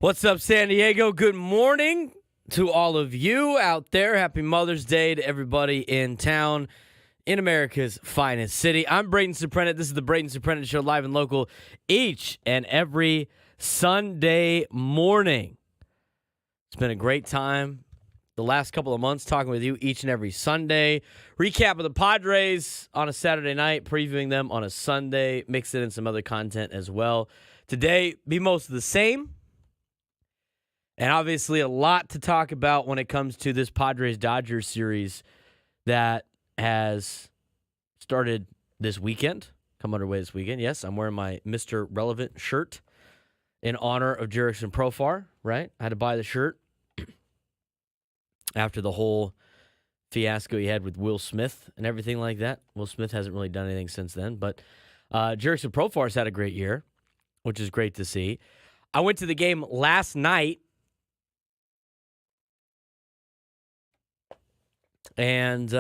What's up, San Diego? Good morning to all of you out there. Happy Mother's Day to everybody in town, in America's finest city. I'm Braden Surprenant. This is the Braden Surprenant Show, live and local each and every Sunday morning. It's been a great time the last couple of months talking with you each and every Sunday. Recap of the Padres on a Saturday night, previewing them on a Sunday, mixing in some other content as well. Today, be most of the same. And obviously a lot to talk about when it comes to this Padres-Dodgers series that has started this weekend, come underway this weekend. Yes, I'm wearing my Mr. Relevant shirt in honor of Jurickson Profar, right? I had to buy the shirt after the whole fiasco he had with Will Smith and everything like that. Will Smith hasn't really done anything since then, but Jurickson Profar's had a great year, which is great to see. I went to the game last night. And,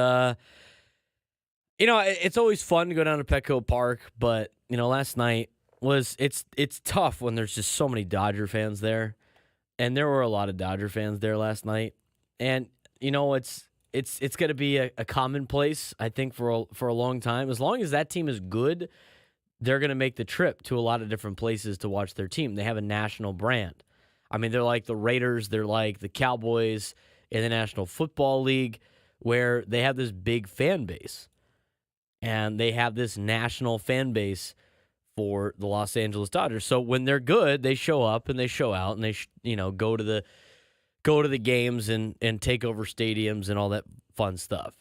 it's always fun to go down to Petco Park, but, last night it's tough when there's just so many Dodger fans there. And there were a lot of Dodger fans there last night. And, it's going to be a commonplace, I think, for a long time. As long as that team is good, they're going to make the trip to a lot of different places to watch their team. They have a national brand. I mean, they're like the Raiders. They're like the Cowboys in the National Football League, where they have this big fan base. And they have this national fan base for the Los Angeles Dodgers. So when they're good, they show up and they show out and they go to the games and take over stadiums and all that fun stuff.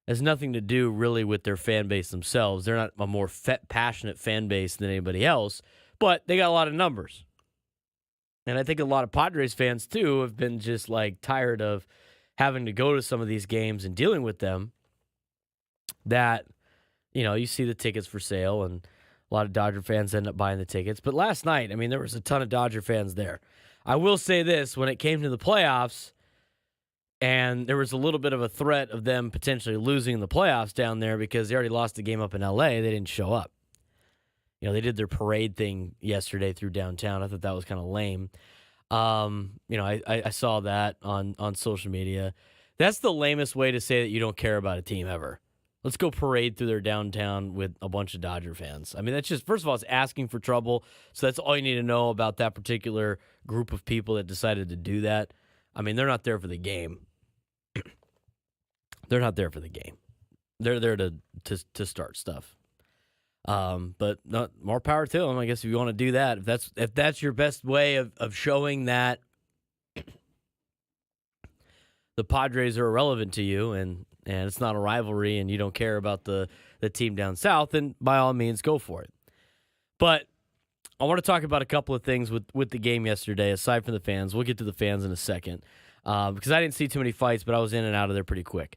It has nothing to do really with their fan base themselves. They're not a more passionate fan base than anybody else, but they got a lot of numbers. And I think a lot of Padres fans too have been just like tired of having to go to some of these games and dealing with them, that, you see the tickets for sale and a lot of Dodger fans end up buying the tickets. But last night, there was a ton of Dodger fans there. I will say this, when it came to the playoffs and there was a little bit of a threat of them potentially losing the playoffs down there because they already lost the game up in L.A., they didn't show up. They did their parade thing yesterday through downtown. I thought that was kind of lame. I saw that on social media. That's the lamest way to say that you don't care about a team ever. Let's go parade through their downtown with a bunch of Dodger fans. That's just, first of all, it's asking for trouble. So that's all you need to know about that particular group of people that decided to do that. They're not there for the game. They're not there for the game. They're there to start stuff. But not more power to them. I guess if you want to do that, if that's your best way of showing that the Padres are irrelevant to you and it's not a rivalry and you don't care about the team down south, then by all means go for it. But I want to talk about a couple of things with the game yesterday, aside from the fans. We'll get to the fans in a second because I didn't see too many fights, but I was in and out of there pretty quick.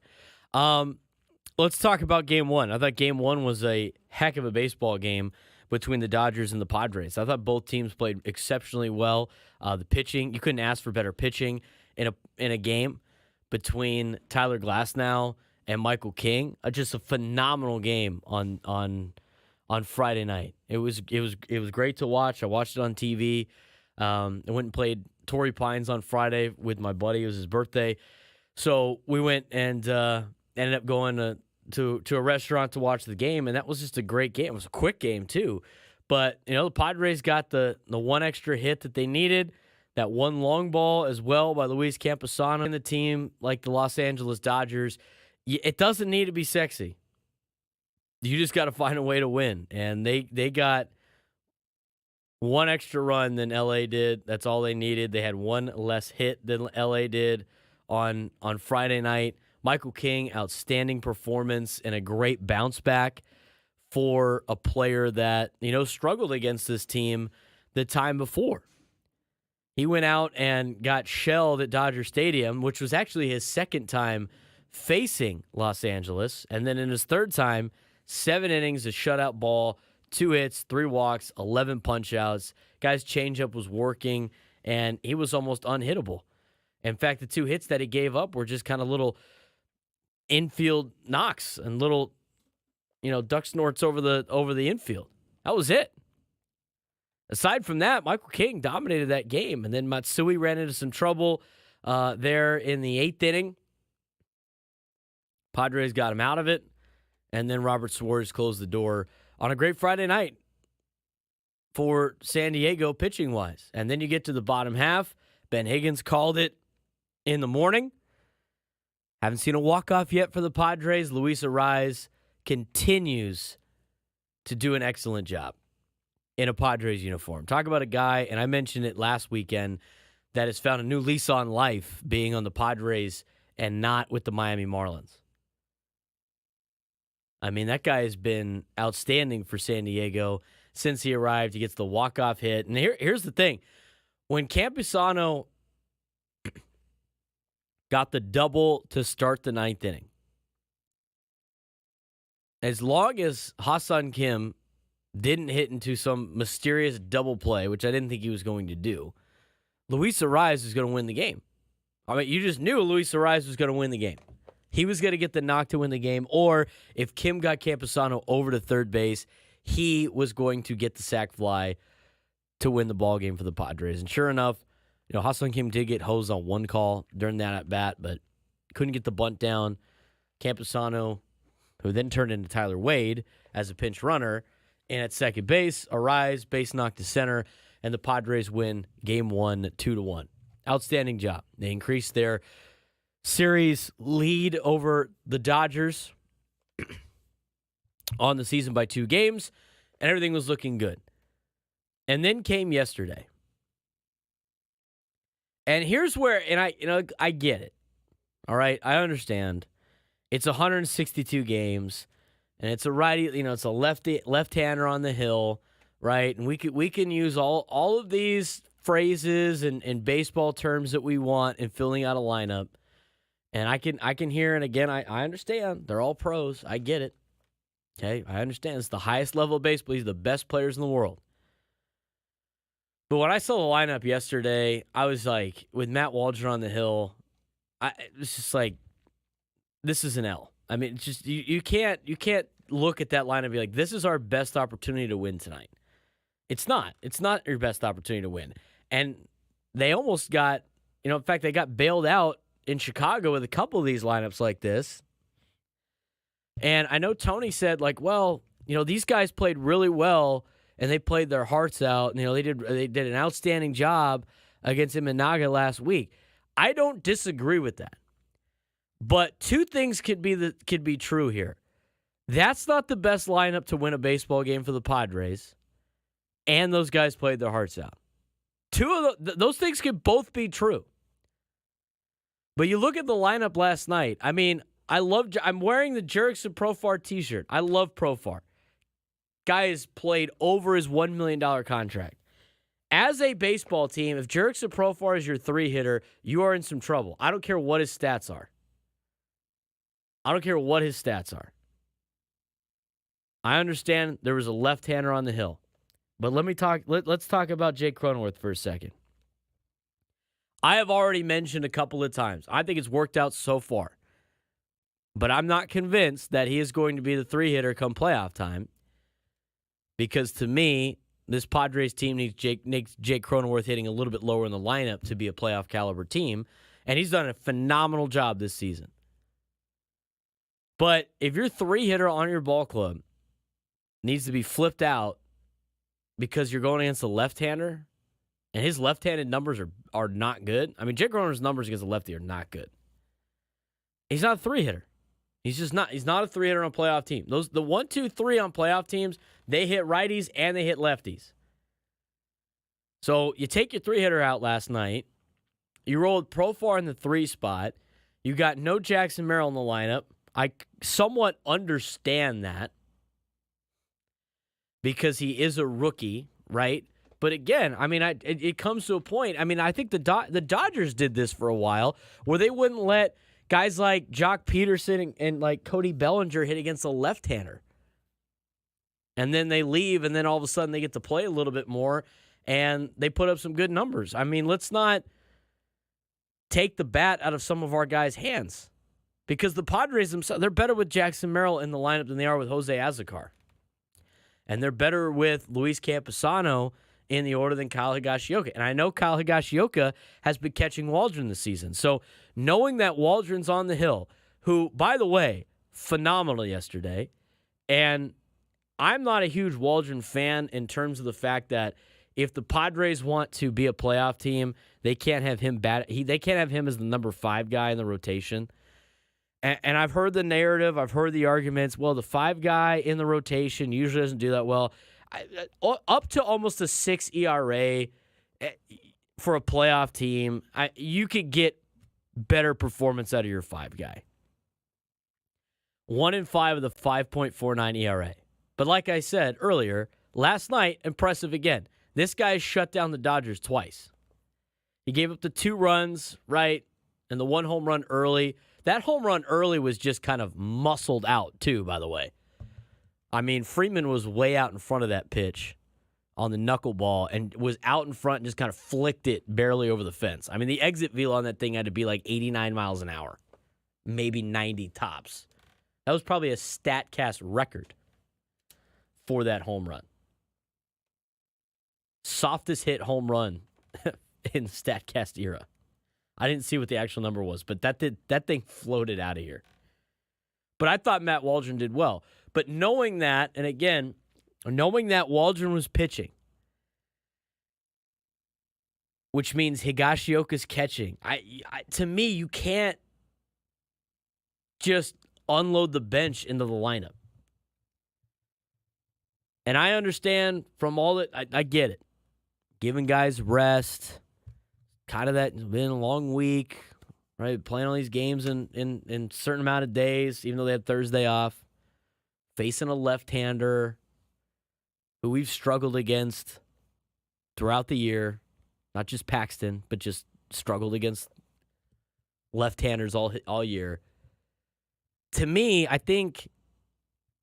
Let's talk about Game 1. I thought Game 1 was a heck of a baseball game between the Dodgers and the Padres. I thought both teams played exceptionally well. The pitching, you couldn't ask for better pitching in a game between Tyler Glasnow and Michael King. Just a phenomenal game on Friday night. It was great to watch. I watched it on TV. I went and played Torrey Pines on Friday with my buddy. It was his birthday. So we went and ended up going to a restaurant to watch the game, and that was just a great game. It was a quick game, too. But, the Padres got the one extra hit that they needed, that one long ball as well by Luis Campusano and the team, like the Los Angeles Dodgers. It doesn't need to be sexy. You just got to find a way to win. And they got one extra run than L.A. did. That's all they needed. They had one less hit than L.A. did on Friday night. Michael King, outstanding performance and a great bounce back for a player that, struggled against this team the time before. He went out and got shelled at Dodger Stadium, which was actually his second time facing Los Angeles. And then in his third time, 7 innings, a shutout ball, 2 hits, 3 walks, 11 punch-outs. Guy's changeup was working, and he was almost unhittable. In fact, the 2 hits that he gave up were just kind of little infield knocks and little, duck snorts over the infield. That was it. Aside from that, Michael King dominated that game. And then Matsui ran into some trouble there in the 8th inning. Padres got him out of it. And then Robert Suarez closed the door on a great Friday night for San Diego pitching-wise. And then you get to the bottom half. Ben Higgins called it in the morning. Haven't seen a walk-off yet for the Padres. Luis Arraez continues to do an excellent job in a Padres uniform. Talk about a guy, and I mentioned it last weekend, that has found a new lease on life being on the Padres and not with the Miami Marlins. I mean, that guy has been outstanding for San Diego since he arrived. He gets the walk-off hit. And here's the thing. When Campusano got the double to start the 9th inning, as long as Ha-Seong Kim didn't hit into some mysterious double play, which I didn't think he was going to do, Luis Arraez was going to win the game. I mean, you just knew Luis Arraez was going to win the game. He was going to get the knock to win the game, or if Kim got Campusano over to third base, he was going to get the sac fly to win the ball game for the Padres. And sure enough, Ha-Seong Kim did get hosed on one call during that at bat, but couldn't get the bunt down. Campusano, who then turned into Tyler Wade as a pinch runner, and at second base, Arraez base knocked to center, and the Padres win Game 1 2-1. Outstanding job. They increased their series lead over the Dodgers on the season by 2 games, and everything was looking good. And then came yesterday. And here's where, and I get it. All right, I understand. It's 162 games, and it's a righty, it's a left-hander on the hill, right? And we can use all of these phrases and baseball terms that we want in filling out a lineup. And I can hear, and again, I understand. They're all pros. I get it. Okay, I understand. It's the highest level of baseball. He's the best players in the world. But when I saw the lineup yesterday, I was like, with Matt Waldron on the hill, it's just like, this is an L. I mean, it's just you can't look at that lineup and be like, this is our best opportunity to win tonight. It's not. It's not your best opportunity to win. And they almost got, in fact, they got bailed out in Chicago with a couple of these lineups like this. And I know Tony said, like, well, these guys played really well and they played their hearts out. And, they did an outstanding job against Imanaga last week. I don't disagree with that. But 2 things could be true here. That's not the best lineup to win a baseball game for the Padres, and those guys played their hearts out. 2 of those things could both be true. But you look at the lineup last night. I mean, I'm wearing the Jurickson Profar t-shirt. I love Profar. Guy has played over his $1 million contract. As a baseball team, if Jurickson Profar is your 3-hitter, you are in some trouble. I don't care what his stats are. I understand there was a left-hander on the hill. But let's talk about Jake Cronenworth for a second. I have already mentioned a couple of times, I think it's worked out so far. But I'm not convinced that he is going to be the 3-hitter come playoff time. Because to me, this Padres team needs Jake Cronenworth hitting a little bit lower in the lineup to be a playoff caliber team. And he's done a phenomenal job this season. But if your 3-hitter on your ball club needs to be flipped out because you're going against a left-hander, and his left-handed numbers are not good. I mean, Jake Cronenworth's numbers against the lefty are not good. He's not a 3-hitter. He's not a 3-hitter on a playoff team. The 1, 2, 3 on playoff teams, they hit righties and they hit lefties. So you take your 3-hitter out last night. You rolled Profar in the 3 spot. You got no Jackson Merrill in the lineup. I somewhat understand that because he is a rookie, right? But again, I mean, it comes to a point. I mean, I think the Dodgers did this for a while where they wouldn't let guys like Jock Peterson and like Cody Bellinger hit against a left-hander. And then they leave, and then all of a sudden they get to play a little bit more, and they put up some good numbers. I mean, let's not take the bat out of some of our guys' hands. Because the Padres themselves, they're better with Jackson Merrill in the lineup than they are with Jose Azocar. And they're better with Luis Campusano in the order than Kyle Higashioka. And I know Kyle Higashioka has been catching Waldron this season. So knowing that Waldron's on the hill, who, by the way, phenomenal yesterday, and I'm not a huge Waldron fan in terms of the fact that if the Padres want to be a playoff team, they can't have him they can't have him as the number 5 guy in the rotation. And I've heard the narrative, I've heard the arguments. Well, the 5 guy in the rotation usually doesn't do that well. Up to almost a 6 ERA for a playoff team, you could get better performance out of your 5 guy. 1 in 5 of the 5.49 ERA. But like I said earlier, last night, impressive again. This guy shut down the Dodgers twice. He gave up the 2 runs, right, and the 1 home run early. That home run early was just kind of muscled out, too, by the way. I mean, Freeman was way out in front of that pitch on the knuckleball and was out in front and just kind of flicked it barely over the fence. I mean, the exit velo on that thing had to be like 89 miles an hour, maybe 90 tops. That was probably a StatCast record for that home run. Softest hit home run in the StatCast era. I didn't see what the actual number was, but that thing floated out of here. But I thought Matt Waldron did well. But knowing that, and again, knowing that Waldron was pitching, which means Higashioka's catching, to me, you can't just unload the bench into the lineup. And I understand from all that, I get it. Giving guys rest, kind of that, it's been a long week, right? Playing all these games in a certain amount of days, even though they had Thursday off. Facing a left-hander who we've struggled against throughout the year. Not just Paxton, but just struggled against left-handers all year. To me, I think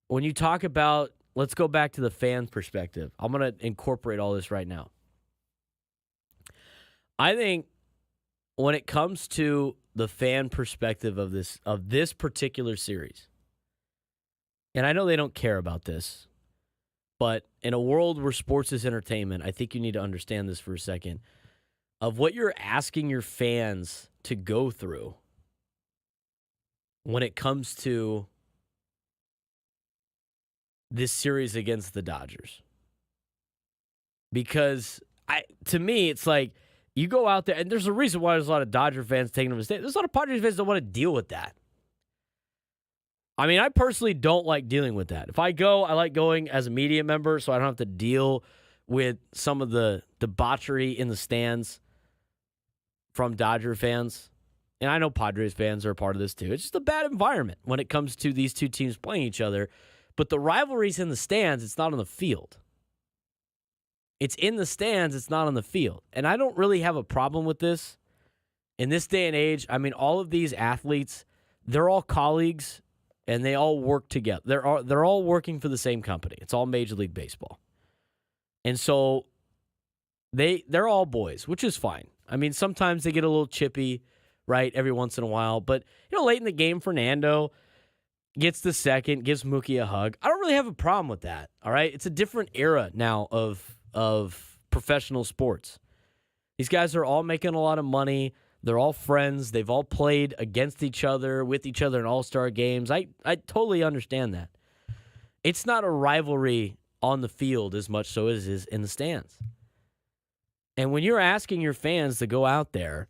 when you talk about, let's go back to the fan perspective. I'm going to incorporate all this right now. I think when it comes to the fan perspective of this particular series, and I know they don't care about this, but in a world where sports is entertainment, I think you need to understand this for a second, of what you're asking your fans to go through when it comes to this series against the Dodgers. Because to me, it's like, you go out there, and there's a reason why there's a lot of Dodger fans taking a mistake. There's a lot of Padres fans that don't want to deal with that. I mean, I personally don't like dealing with that. If I go, I like going as a media member so I don't have to deal with some of the debauchery in the stands from Dodger fans. And I know Padres fans are a part of this too. It's just a bad environment when it comes to these two teams playing each other. But the rivalry's in the stands, it's not on the field. It's in the stands, it's not on the field. And I don't really have a problem with this. In this day and age, I mean, all of these athletes, they're all colleagues, and they all work together. They're all working for the same company. It's all Major League Baseball. And so they're all boys, which is fine. I mean, sometimes they get a little chippy, right, every once in a while. But, late in the game, Fernando gets the second, gives Mookie a hug. I don't really have a problem with that, all right? It's a different era now of professional sports. These guys are all making a lot of money. They're all friends. They've all played against each other, with each other in all-star games. I totally understand that. It's not a rivalry on the field as much so as it is in the stands. And when you're asking your fans to go out there,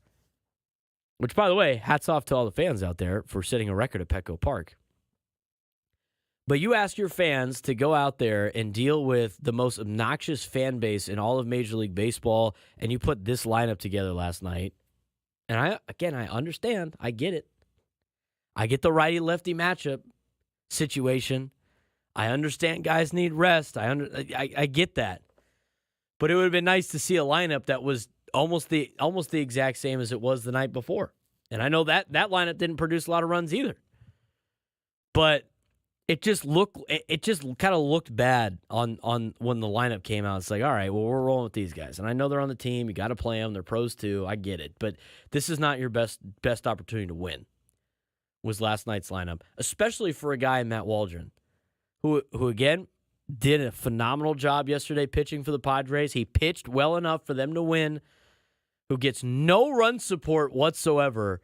which, by the way, hats off to all the fans out there for setting a record at Petco Park. But you ask your fans to go out there and deal with the most obnoxious fan base in all of Major League Baseball, and you put this lineup together last night. And I understand. I get it. I get the righty-lefty matchup situation. I understand guys need rest. I get that. But it would have been nice to see a lineup that was almost the exact same as it was the night before. And I know that lineup didn't produce a lot of runs either. But it just kind of looked bad on when the lineup came out. It's like, all right, well, we're rolling with these guys. And I know they're on the team. You got to play them. They're pros too. I get it. But this is not your best opportunity to win, was last night's lineup, especially for a guy, Matt Waldron, who again, did a phenomenal job yesterday pitching for the Padres. He pitched well enough for them to win, who gets no run support whatsoever.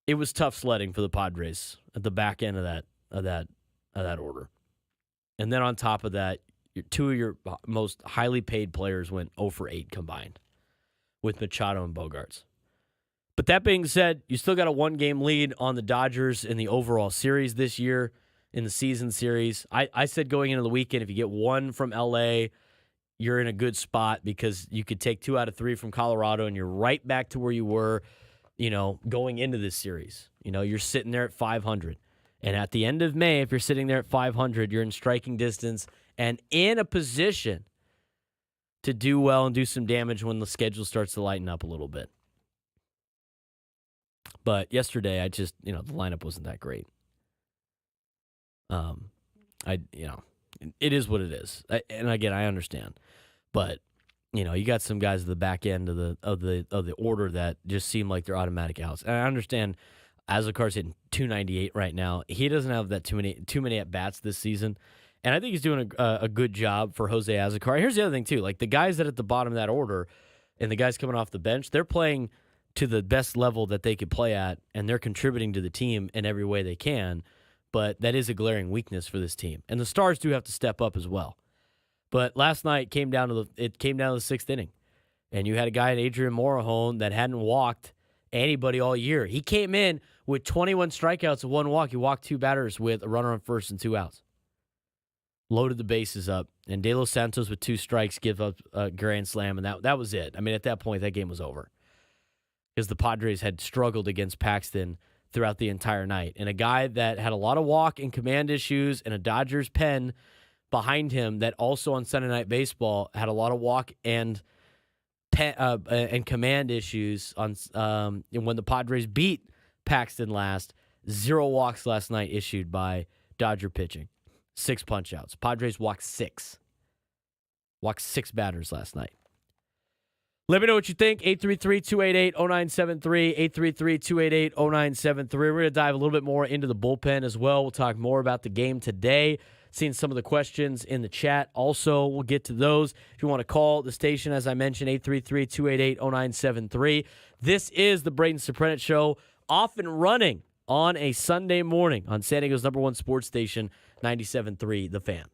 It was tough sledding for the Padres at the back end of that order. And then on top of that, two of your most highly paid players went 0 for 8 combined with Machado and Bogarts. But that being said, you still got a 1-game lead on the Dodgers in the overall series this year, in the season series. I said going into the weekend, if you get 1 from LA, you're in a good spot because you could take 2 out of 3 from Colorado and you're right back to where you were, going into this series. You're sitting there at 500. And at the end of May, if you're sitting there at 500, you're in striking distance and in a position to do well and do some damage when the schedule starts to lighten up a little bit. But yesterday, the lineup wasn't that great. It is what it is. And again, I understand. But, you got some guys at the back end of the order that just seem like they're automatic outs. And I understand Azocar's hitting 298 right now. He doesn't have that too many at bats this season. And I think he's doing a good job for Jose Azocar. Here's the other thing, too. Like, the guys that at the bottom of that order and the guys coming off the bench, they're playing to the best level that they could play at, and they're contributing to the team in every way they can. But that is a glaring weakness for this team. And the Stars do have to step up as well. But last night it came down to the 6th inning. And you had a guy in Adrian Morejon that hadn't walked anybody all year. He came in with 21 strikeouts and 1 walk. He walked 2 batters with a runner on first and 2 outs. Loaded the bases up. And De Los Santos with 2 strikes give up a grand slam, and that was it. I mean, at that point, that game was over. Because the Padres had struggled against Paxton throughout the entire night. And a guy that had a lot of walk and command issues and a Dodgers pen behind him that also on Sunday Night Baseball had a lot of walk and command issues on and when the Padres beat Paxton last. 0 walks last night issued by Dodger pitching. 6 punch-outs. Padres walked 6. Walked 6 batters last night. Let me know what you think. 833-288-0973. 833-288-0973. We're going to dive a little bit more into the bullpen as well. We'll talk more about the game today. Seeing some of the questions in the chat. Also, we'll get to those. If you want to call the station, as I mentioned, 833-288-0973. This is the Braden Surprenant Show, off and running on a Sunday morning on San Diego's #1 sports station, 97.3 The Fan.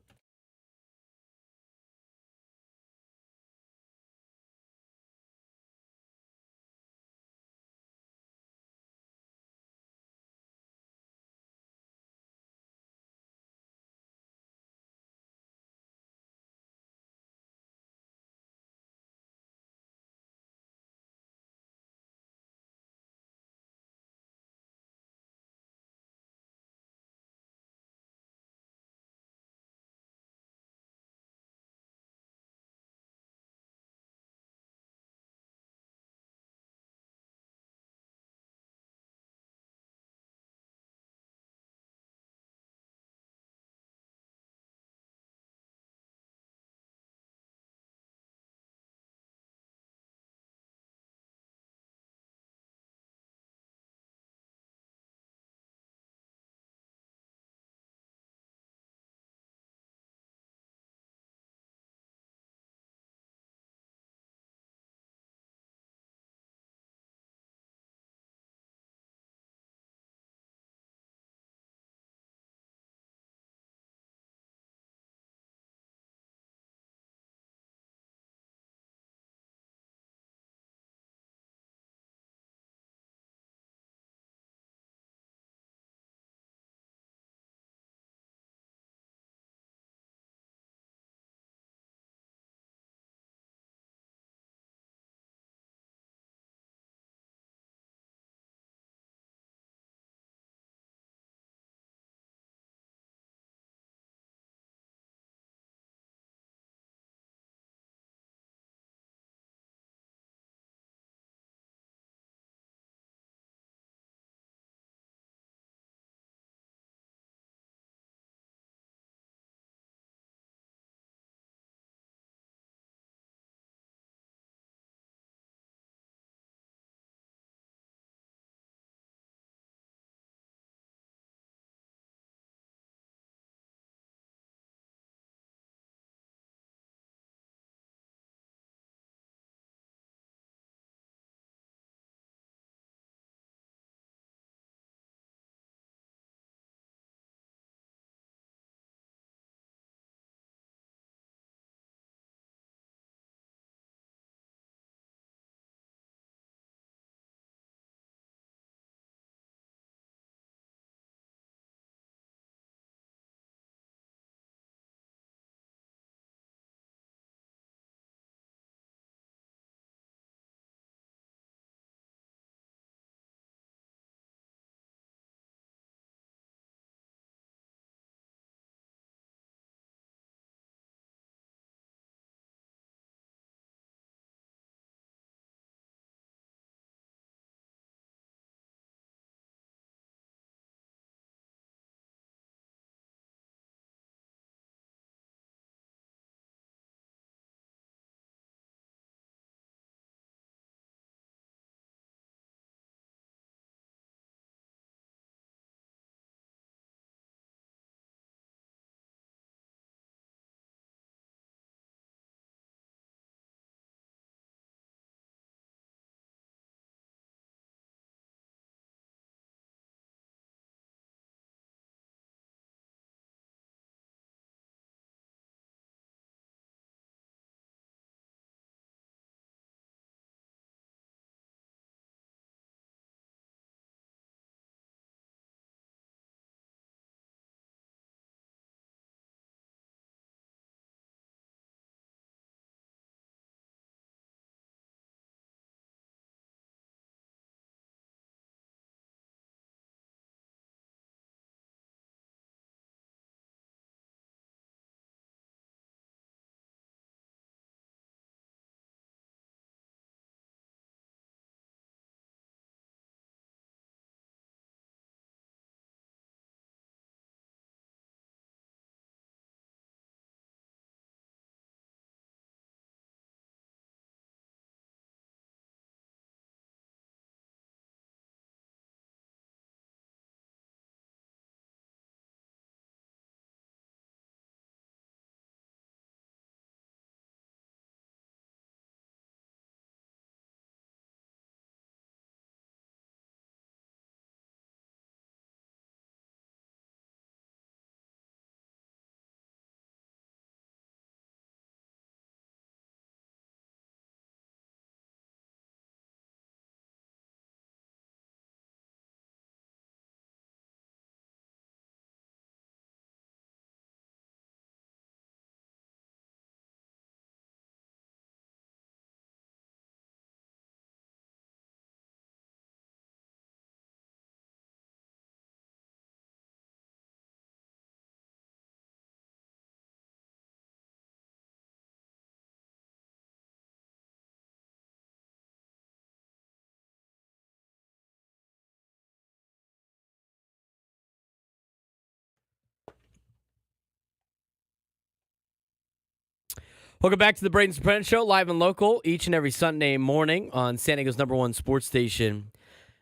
Welcome back to the Braden Surprenant Show, live and local, each and every Sunday morning on San Diego's #1 sports station,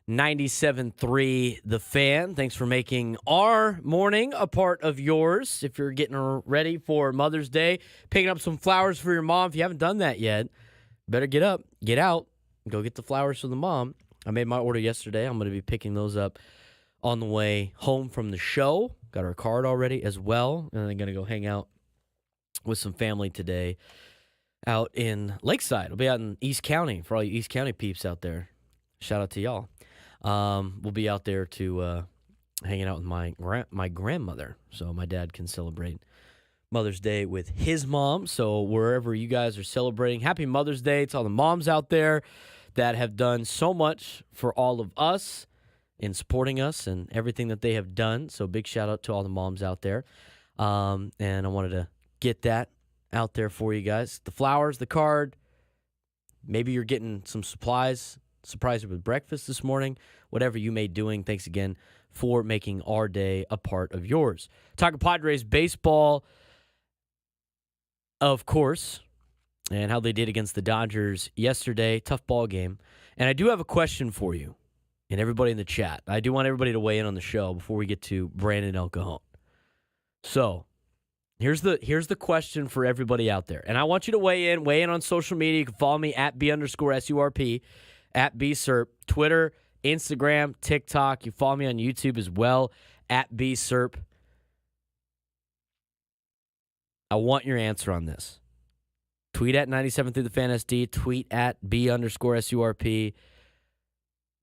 97.3 The Fan. Thanks for making our morning a part of yours. If you're getting ready for Mother's Day, picking up some flowers for your mom, if you haven't done that yet, better get up, get out, and go get the flowers for the mom. I made my order yesterday. I'm going to be picking those up on the way home from the show. Got our card already as well, and I'm going to go hang out with some family today out in Lakeside. We'll be out in East County for all you East County peeps out there. Shout out to y'all. We'll be out there to hanging out with my grandmother, so my dad can celebrate Mother's Day with his mom. So wherever you guys are celebrating, happy Mother's Day to all the moms out there that have done so much for all of us in supporting us and everything that they have done. So big shout out to all the moms out there. And I wanted to get that out there for you guys. The flowers, the card, maybe you're getting some supplies, surprise you with breakfast this morning, whatever you may be doing. Thanks again for making our day a part of yours. Talking Padres baseball, of course, and how they did against the Dodgers yesterday. Tough ball game. And I do have a question for you and everybody in the chat. I do want everybody to weigh in on the show before we get to Brandon El Cajon. So, Here's the question for everybody out there. And I want you to weigh in on social media. You can follow me at B_SURP, at BSURP, Twitter, Instagram, TikTok. You follow me on YouTube as well, at BSURP. I want your answer on this. Tweet at 97 through the Fan SD. Tweet at B_SURP.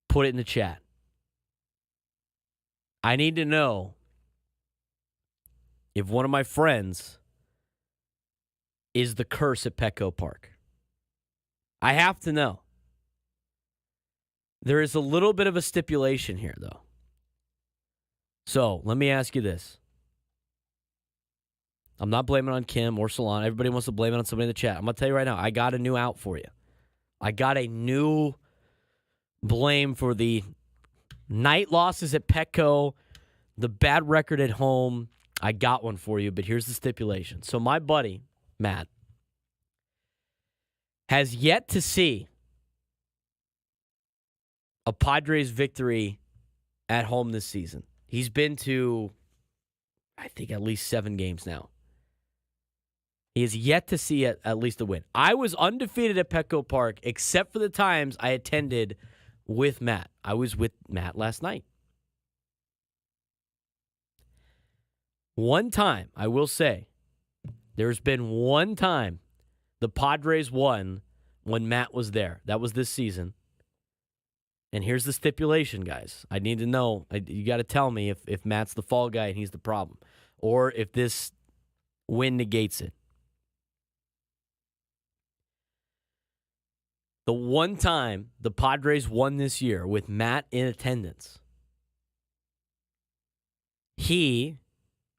Put it in the chat. I need to know if one of my friends is the curse at Petco Park. I have to know. There is a little bit of a stipulation here, though. So, let me ask you this. I'm not blaming it on Kim or Salon. Everybody wants to blame it on somebody in the chat. I'm going to tell you right now, I got a new out for you. I got a new blame for the night losses at Petco, the bad record at home. I got one for you, but here's the stipulation. So my buddy, Matt, has yet to see a Padres victory at home this season. He's been to, I think, at least 7 games now. He has yet to see at least a win. I was undefeated at Petco Park, except for the times I attended with Matt. I was with Matt last night. One time, I will say, there's been one time the Padres won when Matt was there. That was this season. And here's the stipulation, guys. I need to know. You got to tell me if Matt's the fall guy and he's the problem, or if this win negates it. The one time the Padres won this year with Matt in attendance, he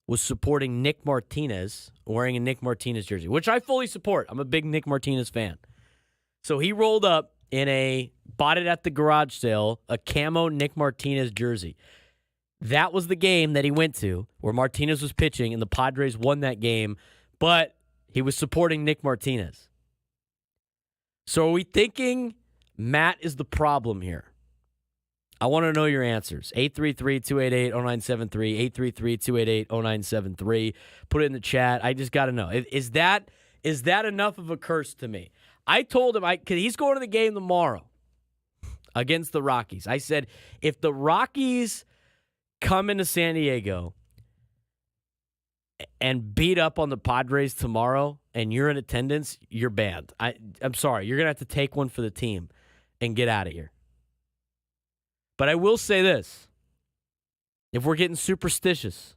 was supporting Nick Martinez, wearing a Nick Martinez jersey, which I fully support. I'm a big Nick Martinez fan. So he rolled up bought it at the garage sale, a camo Nick Martinez jersey. That was the game that he went to where Martinez was pitching and the Padres won that game, but he was supporting Nick Martinez. So are we thinking Matt is the problem here? I want to know your answers. 833-288-0973, 833-288-0973. Put it in the chat. I just got to know. Is that enough of a curse to me? I told him, because he's going to the game tomorrow against the Rockies. I said, if the Rockies come into San Diego and beat up on the Padres tomorrow and you're in attendance, you're banned. I'm sorry. You're going to have to take one for the team and get out of here. But I will say this. If we're getting superstitious,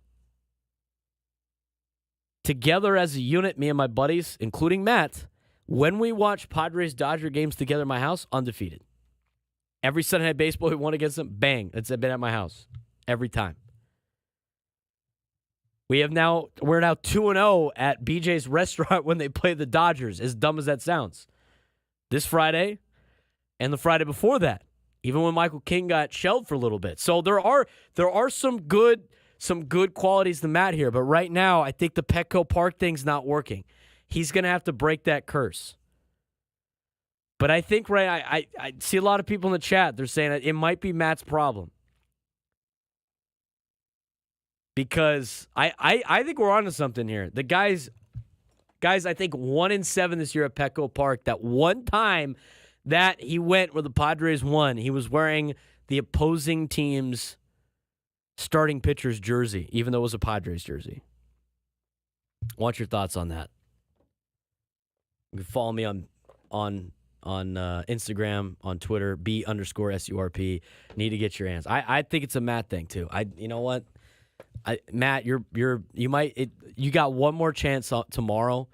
together as a unit, me and my buddies, including Matt, when we watch Padres-Dodger games together in my house, undefeated. Every Sunday Night Baseball we won against them, bang, it's been at my house. Every time. We're now 2-0 at BJ's restaurant when they play the Dodgers, as dumb as that sounds. This Friday and the Friday before that, even when Michael King got shelled for a little bit. So there are some good qualities to Matt here, but right now I think the Petco Park thing's not working. he's going to have to break that curse. But I think, right, I see a lot of people in the chat. They're saying it might be Matt's problem. Because I think we're onto something here. The guys, I think 1-7 this year at Petco Park. That one time that he went where the Padres won, he was wearing the opposing team's starting pitcher's jersey, even though it was a Padres jersey. Want your thoughts on that? You can follow me on Instagram, on Twitter, B_SURP. Need to get your hands. I think it's a Matt thing too. You know what? Matt, you got one more chance tomorrow,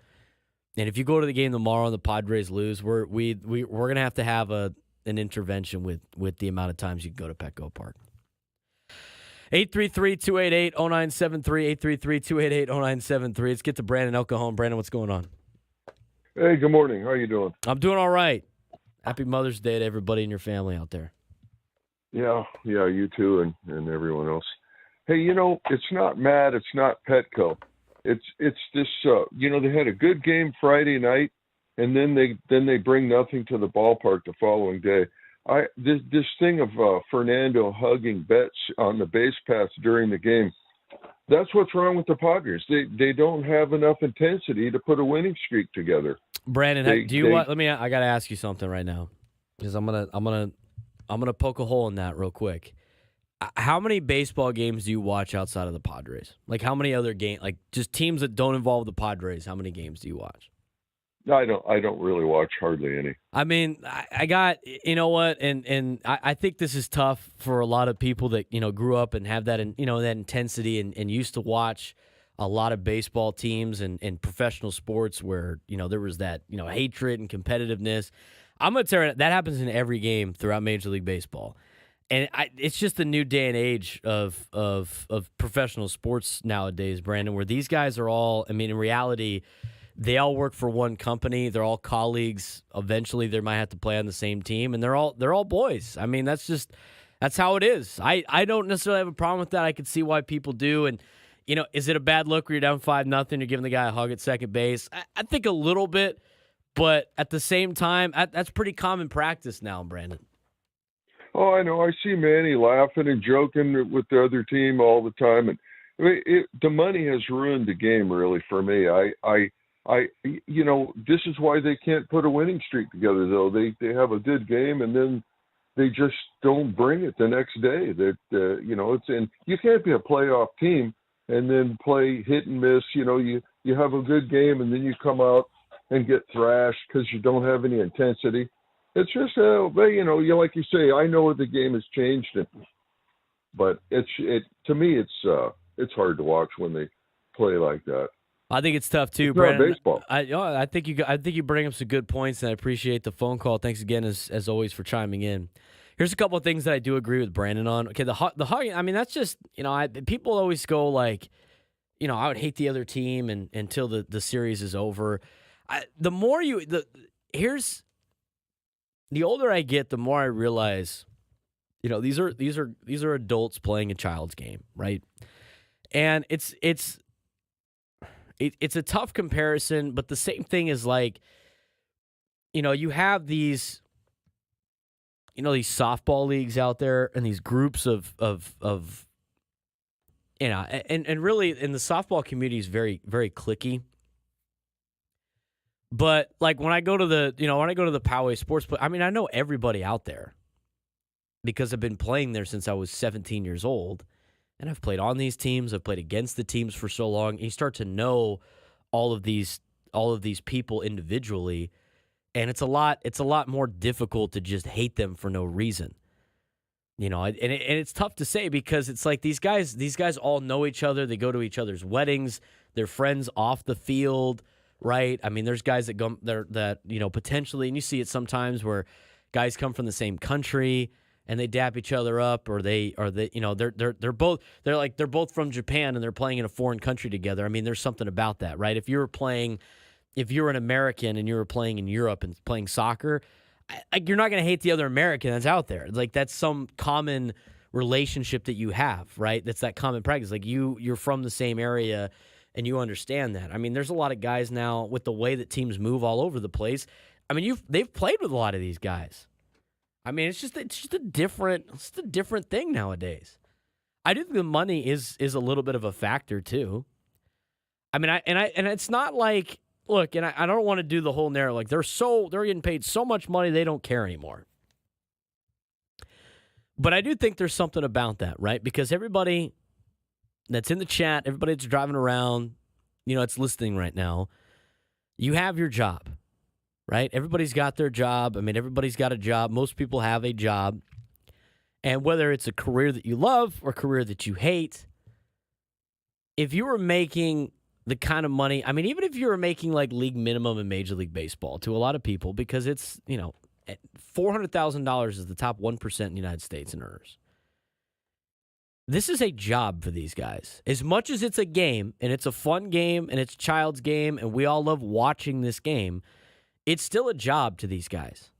and if you go to the game tomorrow and the Padres lose, we're gonna have an intervention with the amount of times you can go to Petco Park. 833-288-0973, 833-288-0973. Let's get to Brandon El Cajon. Brandon, what's going on? Hey, good morning. How you doing? I'm doing all right. Happy Mother's Day to everybody in your family out there. Yeah, you too, and everyone else. Hey, it's not Matt, it's not Petco. It's this. They had a good game Friday night, and then they bring nothing to the ballpark the following day. This thing of Fernando hugging Betts on the base paths during the game. That's what's wrong with the Padres. They don't have enough intensity to put a winning streak together. Brandon, I got to ask you something right now, because I'm gonna poke a hole in that real quick. How many baseball games do you watch outside of the Padres? Like, how many other games, like just teams that don't involve the Padres, how many games do you watch? I don't really watch hardly any. I mean, I got, you know what, and I think this is tough for a lot of people that, grew up and have that, that intensity and used to watch a lot of baseball teams and professional sports where, there was that, hatred and competitiveness. I'm going to tell you, that happens in every game throughout Major League Baseball. And it's just a new day and age of professional sports nowadays, Brandon, where these guys are all, in reality, they all work for one company. They're all colleagues. Eventually, they might have to play on the same team, and they're all boys. That's how it is. I don't necessarily have a problem with that. I can see why people do. And, is it a bad look where you're down 5-0, you're giving the guy a hug at second base? I think a little bit, but at the same time, that's pretty common practice now, Brandon. Oh, I know. I see Manny laughing and joking with the other team all the time, and the money has ruined the game really for me. This is why they can't put a winning streak together, though. They have a good game, and then they just don't bring it the next day. You can't be a playoff team and then play hit and miss. You have a good game, and then you come out and get thrashed because you don't have any intensity. It's just, like you say, I know the game has changed, but to me, it's hard to watch when they play like that. I think it's tough too, Brandon. Baseball. I think you bring up some good points, and I appreciate the phone call. Thanks again, as always, for chiming in. Here's a couple of things that I do agree with Brandon on. Okay, the hugging. That's just people always go like, I would hate the other team until the series is over. The older I get, the more I realize, these are adults playing a child's game, right? And it's a tough comparison, but the same thing is like, you have these softball leagues out there and these groups of and really in the softball community is very, very cliquey. But like when I go to the Poway Sports, I know everybody out there because I've been playing there since I was 17 years old. And I've played on these teams. I've played against the teams for so long. And you start to know all of these people individually, and it's a lot more difficult to just hate them for no reason. And it's tough to say because it's like these guys all know each other. They go to each other's weddings. They're friends off the field, right? There's guys that go there that potentially, and you see it sometimes where guys come from the same country and they dap each other up, or they're both from Japan and they're playing in a foreign country together. There's something about that, right? If you're an American and you were playing in Europe and playing soccer, you're not going to hate the other American that's out there. Like that's some common relationship that you have, right? That's that common practice. Like you're from the same area, and you understand that. I mean, there's a lot of guys now with the way that teams move all over the place. I mean, they've played with a lot of these guys. I mean, it's just a different thing nowadays. I do think the money is a little bit of a factor too. I mean, and it's not like, look, and I don't want to do the whole narrative like they're getting paid so much money they don't care anymore. But I do think there's something about that, right? Because everybody that's in the chat, everybody that's driving around, it's listening right now, you have your job, right? Everybody's got their job. I mean, everybody's got a job. Most people have a job. And whether it's a career that you love or a career that you hate, if you were making the kind of money, I mean, even if you were making like league minimum in Major League Baseball to a lot of people, because it's, $400,000 is the top 1% in the United States in earners. This is a job for these guys. As much as it's a game, and it's a fun game, and it's a child's game, and we all love watching this game, it's still a job to these guys.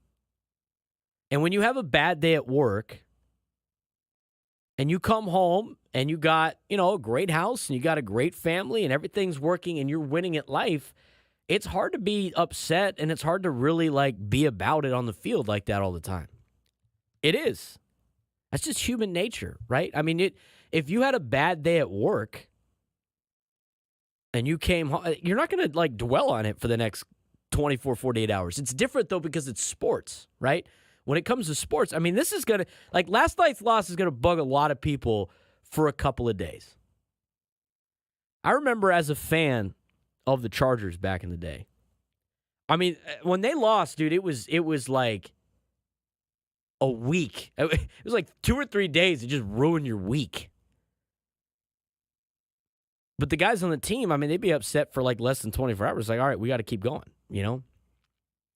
And when you have a bad day at work, and you come home, and you got, a great house, and you got a great family, and everything's working, and you're winning at life, it's hard to be upset, and it's hard to really, be about it on the field like that all the time. It is. That's just human nature, right? I mean, if you had a bad day at work and you came home, you're not going to, dwell on it for the next 24, 48 hours. It's different, though, because it's sports, right? When it comes to sports, I mean, this is going to, last night's loss is going to bug a lot of people for a couple of days. I remember as a fan of the Chargers back in the day. I mean, when they lost, dude, it was like a week. It was like 2 or 3 days. It just ruined your week. But the guys on the team, I mean, they'd be upset for less than 24 hours. All right, we got to keep going, And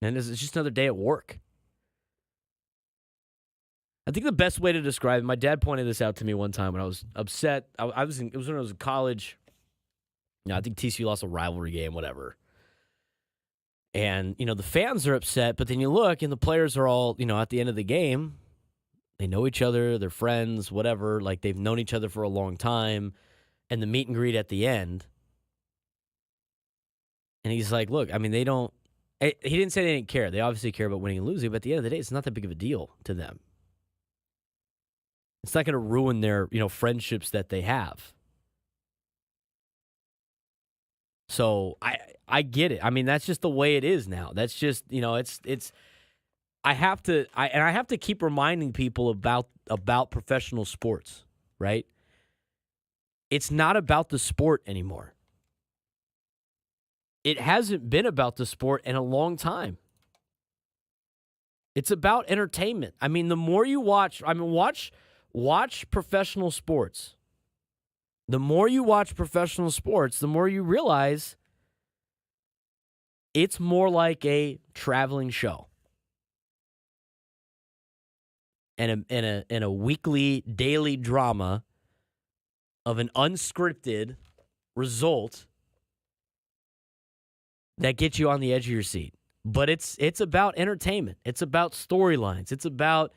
it's just another day at work. I think the best way to describe it, my dad pointed this out to me one time when I was upset. It was when I was in college. I think TCU lost a rivalry game, whatever. And, the fans are upset, but then you look and the players are all, at the end of the game, they know each other, they're friends, whatever. They've known each other for a long time. And the meet and greet at the end. And he's like, look, I mean, he didn't say they didn't care. They obviously care about winning and losing, but at the end of the day, it's not that big of a deal to them. It's not going to ruin their, friendships that they have. So I get it. I mean, that's just the way it is now. That's just, I have to keep reminding people about professional sports, right? It's not about the sport anymore. It hasn't been about the sport in a long time. It's about entertainment. I mean, the more you watch professional sports. The more you watch professional sports, the more you realize it's more like a traveling show. And a weekly, daily drama of an unscripted result that gets you on the edge of your seat. But it's about entertainment. It's about storylines. It's about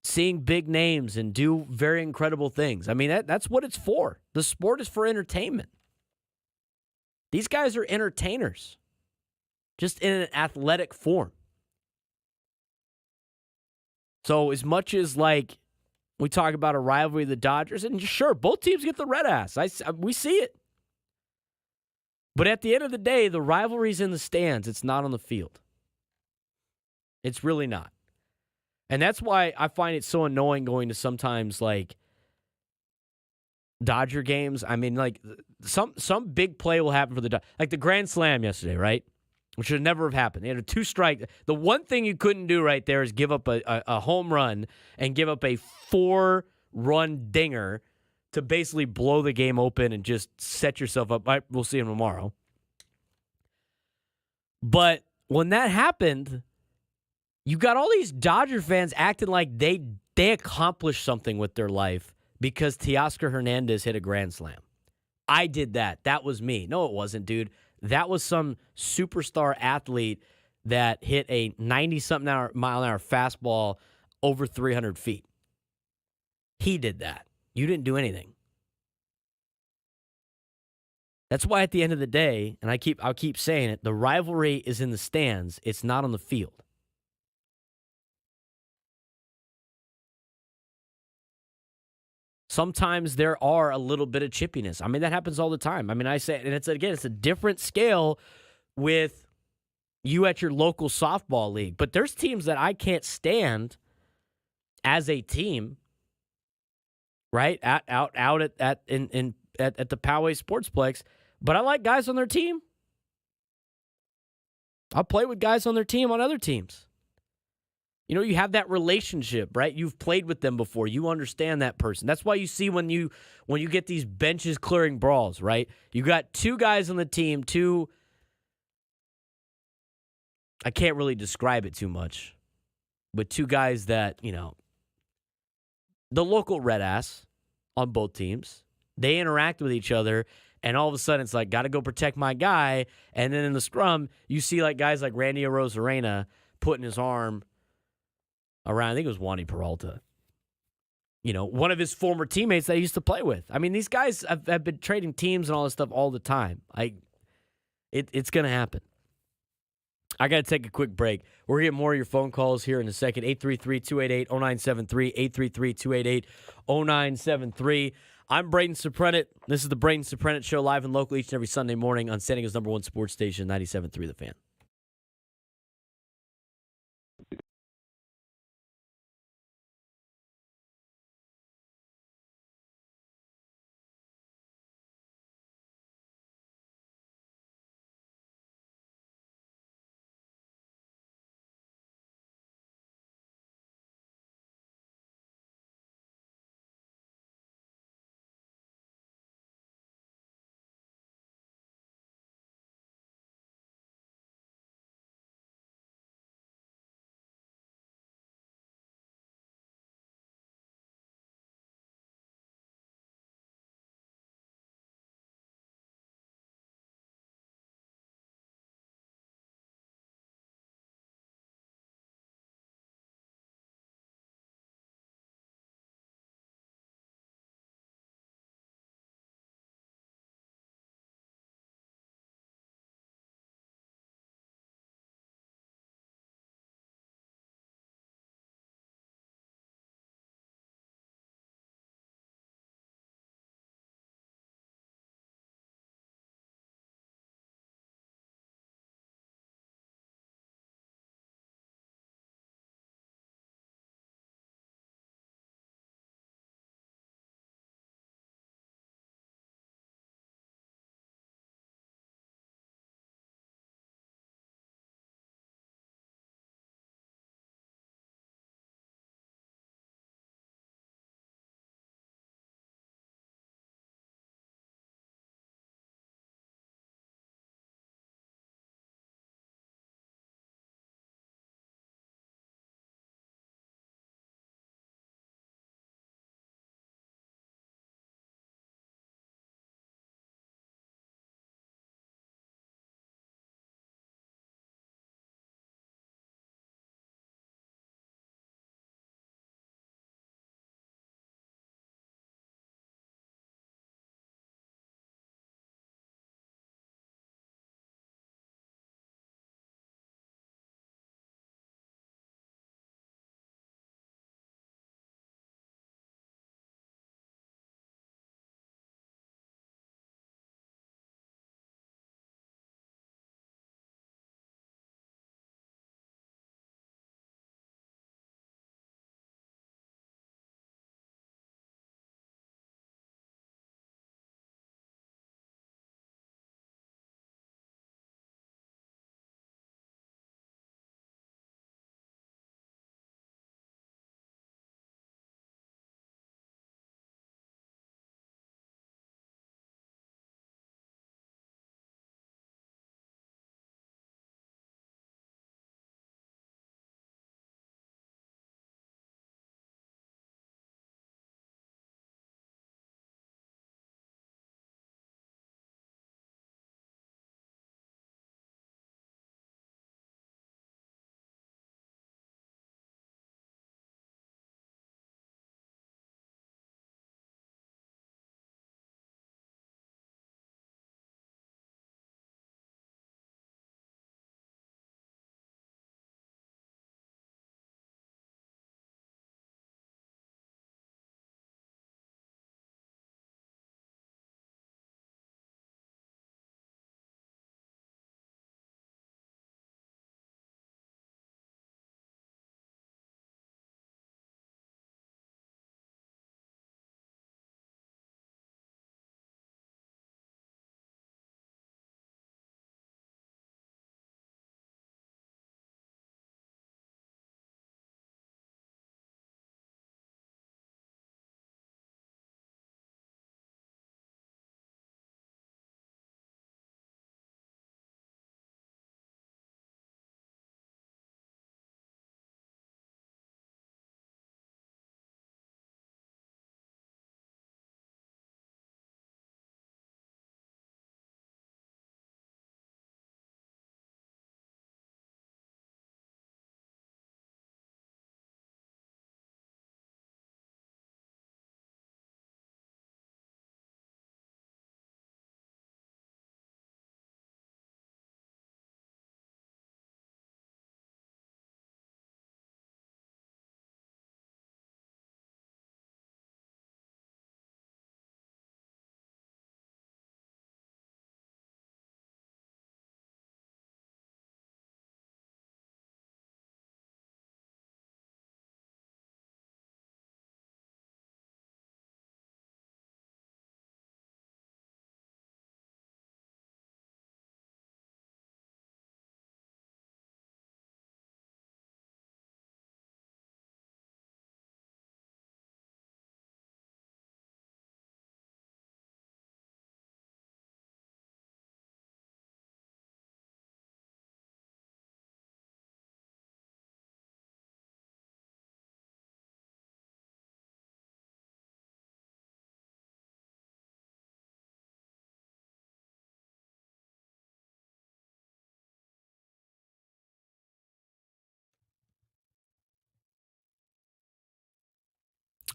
seeing big names and do very incredible things. I mean, that's what it's for. The sport is for entertainment. These guys are entertainers, just in an athletic form. So as much as we talk about a rivalry of the Dodgers, and sure, both teams get the red ass. We see it. But at the end of the day, the rivalry's in the stands. It's not on the field. It's really not. And that's why I find it so annoying going to sometimes Dodger games. I mean, some big play will happen for the Dodgers. Like the grand slam yesterday, right? Which should never have happened. They had a 2-strike. The one thing you couldn't do right there is give up a home run and give up a 4-run dinger to basically blow the game open and just set yourself up. We'll see him tomorrow. But when that happened, you got all these Dodger fans acting like they accomplished something with their life because Teoscar Hernandez hit a grand slam. I did that. That was me. No, it wasn't, dude. That was some superstar athlete that hit a 90-something mile an hour fastball over 300 feet. He did that. You didn't do anything. That's why at the end of the day, and I'll keep saying it, the rivalry is in the stands. It's not on the field. Sometimes there are a little bit of chippiness. I mean, that happens all the time. I mean, I say, and it's a different scale with you at your local softball league. But there's teams that I can't stand as a team, right? Out at the Poway Sportsplex. But I like guys on their team. I'll play with guys on their team on other teams. You know, you have that relationship, right? You've played with them before. You understand that person. That's why you see when you get these benches clearing brawls, right? You got two guys on the team, I can't really describe it too much, but two guys that, the local red ass on both teams, they interact with each other, and all of a sudden it's like, got to go protect my guy. And then in the scrum, you see like guys like Randy Arozarena putting his arm around, I think it was Wandy Peralta, one of his former teammates that he used to play with. I mean, these guys have been trading teams and all this stuff all the time. It's going to happen. I got to take a quick break. We're going to get more of your phone calls here in a second. 833-288-0973, 833-288-0973. I'm Braden Surprenant. This is the Braden Surprenant Show, live and local each and every Sunday morning on San Diego's #1 sports station, 97.3 The Fan.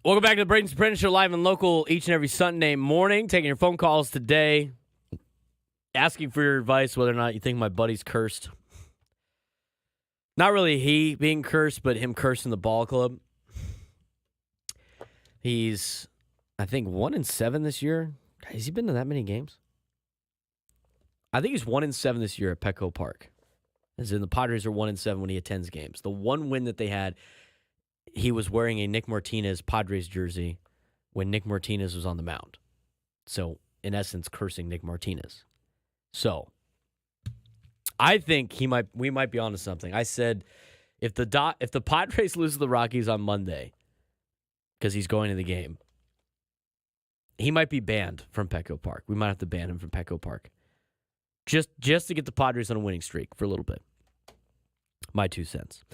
Welcome back to the Braden Surprenant Show, live and local each and every Sunday morning. Taking your phone calls today, asking for your advice whether or not you think my buddy's cursed. Not really he being cursed, but him cursing the ball club. He's, I think, 1-7 this year. Has he been to that many games? I think he's 1-7 this year at Petco Park. As in, the Padres are 1-7 when he attends games. The one win that they had, he was wearing a Nick Martinez Padres jersey when Nick Martinez was on the mound. So, in essence, cursing Nick Martinez. So, I think we might be onto something. I said if the Padres lose to the Rockies on Monday, because he's going to the game, he might be banned from Petco Park. We might have to ban him from Petco Park. Just to get the Padres on a winning streak for a little bit. My 2 cents.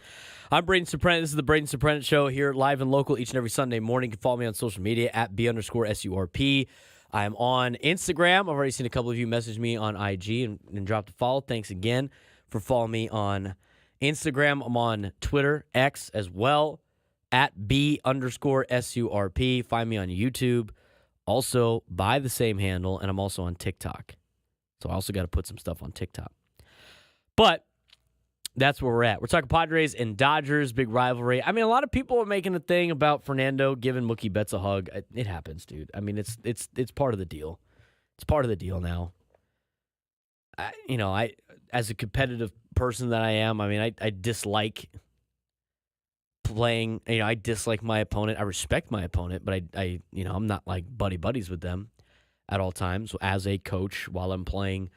I'm Braden Surprenant. This is the Braden Surprenant Show here live and local each and every Sunday morning. You can follow me on social media at @B_SURP. I'm on Instagram. I've already seen a couple of you message me on IG and drop a follow. Thanks again for following me on Instagram. I'm on Twitter, X as well, at B_SURP. Find me on YouTube, also by the same handle, and I'm also on TikTok. So I also got to put some stuff on TikTok. But that's where we're at. We're talking Padres and Dodgers, big rivalry. I mean, a lot of people are making a thing about Fernando giving Mookie Betts a hug. It happens, dude. I mean, it's part of the deal. It's part of the deal now. I as a competitive person that I am, I mean, I dislike playing. I dislike my opponent. I respect my opponent, but I'm not like buddies with them at all times as a coach while I'm playing,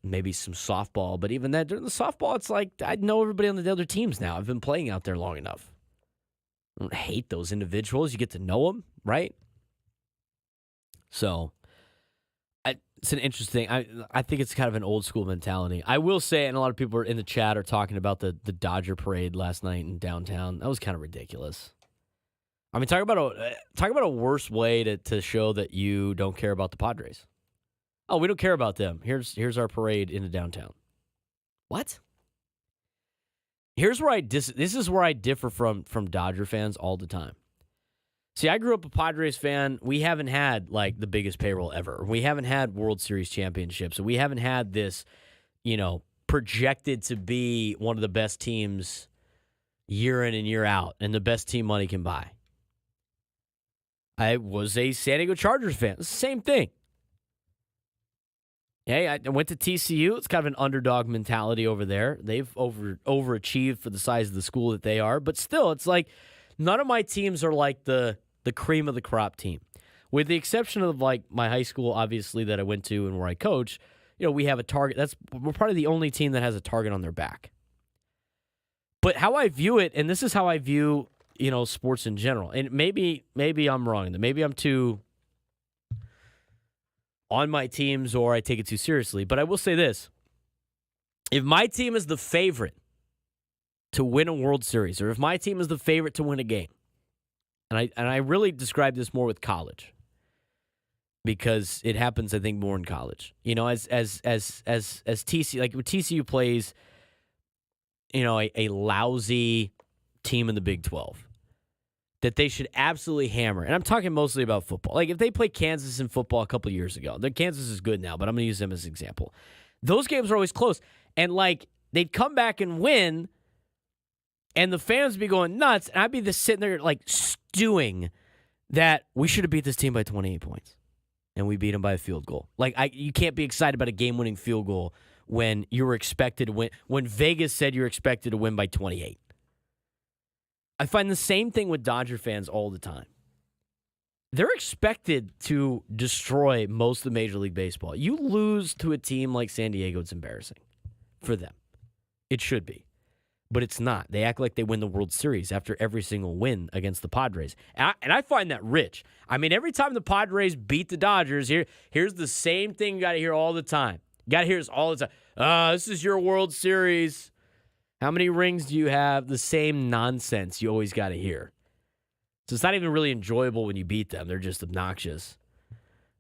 maybe some softball. But even that, during the softball, it's like I know everybody on the other teams now. I've been playing out there long enough. I don't hate those individuals. You get to know them, right? So it's an interesting. I think it's kind of an old school mentality. I will say, and a lot of people are in the chat are talking about the Dodger parade last night in downtown. That was kind of ridiculous. I mean, talk about a worse way to show that you don't care about the Padres. Oh, we don't care about them. Here's our parade into downtown. What? Here's where this is where I differ from Dodger fans all the time. See, I grew up a Padres fan. We haven't had like the biggest payroll ever. We haven't had World Series championships. We haven't had this, projected to be one of the best teams year in and year out, and the best team money can buy. I was a San Diego Chargers fan. It's the same thing. Hey, I went to TCU. It's kind of an underdog mentality over there. They've overachieved for the size of the school that they are. But still, it's like none of my teams are like the cream of the crop team. With the exception of like my high school, obviously, that I went to and where I coach, we have a target. We're probably the only team that has a target on their back. But how I view it, and this is how I view sports in general. And maybe I'm wrong. Maybe I'm too on my teams or I take it too seriously. But I will say this. If my team is the favorite to win a World Series, or if my team is the favorite to win a game, and I really describe this more with college because it happens, I think, more in college. As TCU, like when TCU plays, a lousy team in the Big 12. That they should absolutely hammer. And I'm talking mostly about football. Like, if they played Kansas in football a couple of years ago, Kansas is good now, but I'm going to use them as an example. Those games are always close. And, they'd come back and win, and the fans would be going nuts, and I'd be just sitting there, stewing that we should have beat this team by 28 points, and we beat them by a field goal. You can't be excited about a game-winning field goal when you were expected to win, when Vegas said you were expected to win by 28. I find the same thing with Dodger fans all the time. They're expected to destroy most of Major League Baseball. You lose to a team like San Diego, it's embarrassing for them. It should be. But it's not. They act like they win the World Series after every single win against the Padres. And I find that rich. I mean, every time the Padres beat the Dodgers, here's the same thing you got to hear all the time. You got to hear this all the time. This is your World Series. How many rings do you have? The same nonsense you always got to hear. So it's not even really enjoyable when you beat them. They're just obnoxious.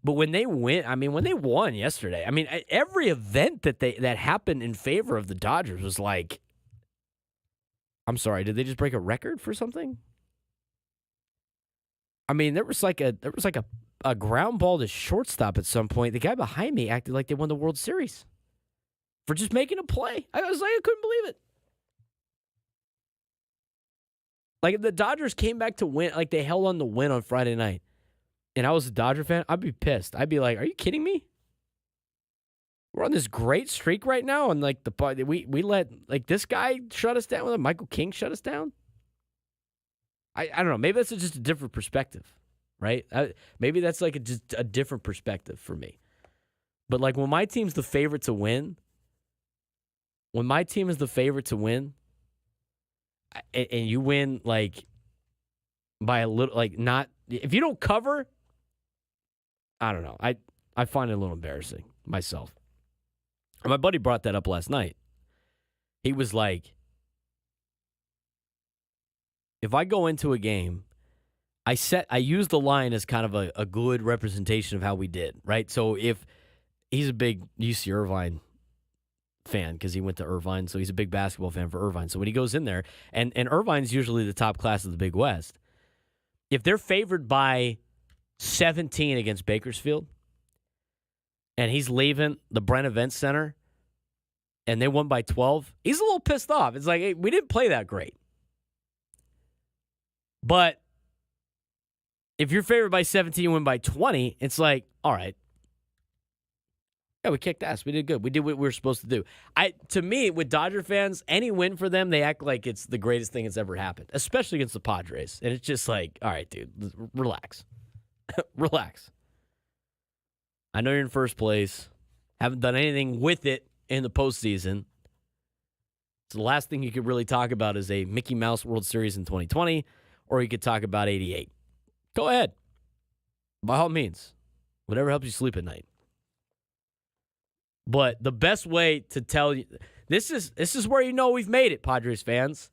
But when they win, when they won yesterday, every event that happened in favor of the Dodgers was like, I'm sorry, did they just break a record for something? I mean, there was a ground ball to shortstop at some point. The guy behind me acted like they won the World Series for just making a play. I couldn't believe it. Like, if the Dodgers came back to win, like they held on to win on Friday night, and I was a Dodger fan, I'd be pissed. I'd be like, "Are you kidding me? We're on this great streak right now, and like we let like this guy shut us down. With Michael King shut us down. I don't know. Maybe that's just a different perspective, right? Maybe that's like just a different perspective for me. But like when my team's the favorite to win, when my team is the favorite to win, and you win like by a little, like not if you don't cover, I don't know. I find it a little embarrassing myself. And my buddy brought that up last night. He was like, if I go into a game, I use the line as kind of a good representation of how we did, right? So if he's a big UC Irvine fan because he went to Irvine, so he's a big basketball fan for Irvine. So when he goes in there, and Irvine's usually the top class of the Big West, if they're favored by 17 against Bakersfield, and he's leaving the Brent Event Center, and they won by 12, he's a little pissed off. It's like, hey, we didn't play that great. But if you're favored by 17 and win by 20, it's like, all right. Yeah, we kicked ass. We did good. We did what we were supposed to do. To me, with Dodger fans, any win for them, they act like it's the greatest thing that's ever happened, especially against the Padres. And it's just like, all right, dude, relax. Relax. I know you're in first place. Haven't done anything with it in the postseason. So the last thing you could really talk about is a Mickey Mouse World Series in 2020, or you could talk about 88. Go ahead. By all means. Whatever helps you sleep at night. But the best way to tell you, this is where you know we've made it, Padres fans.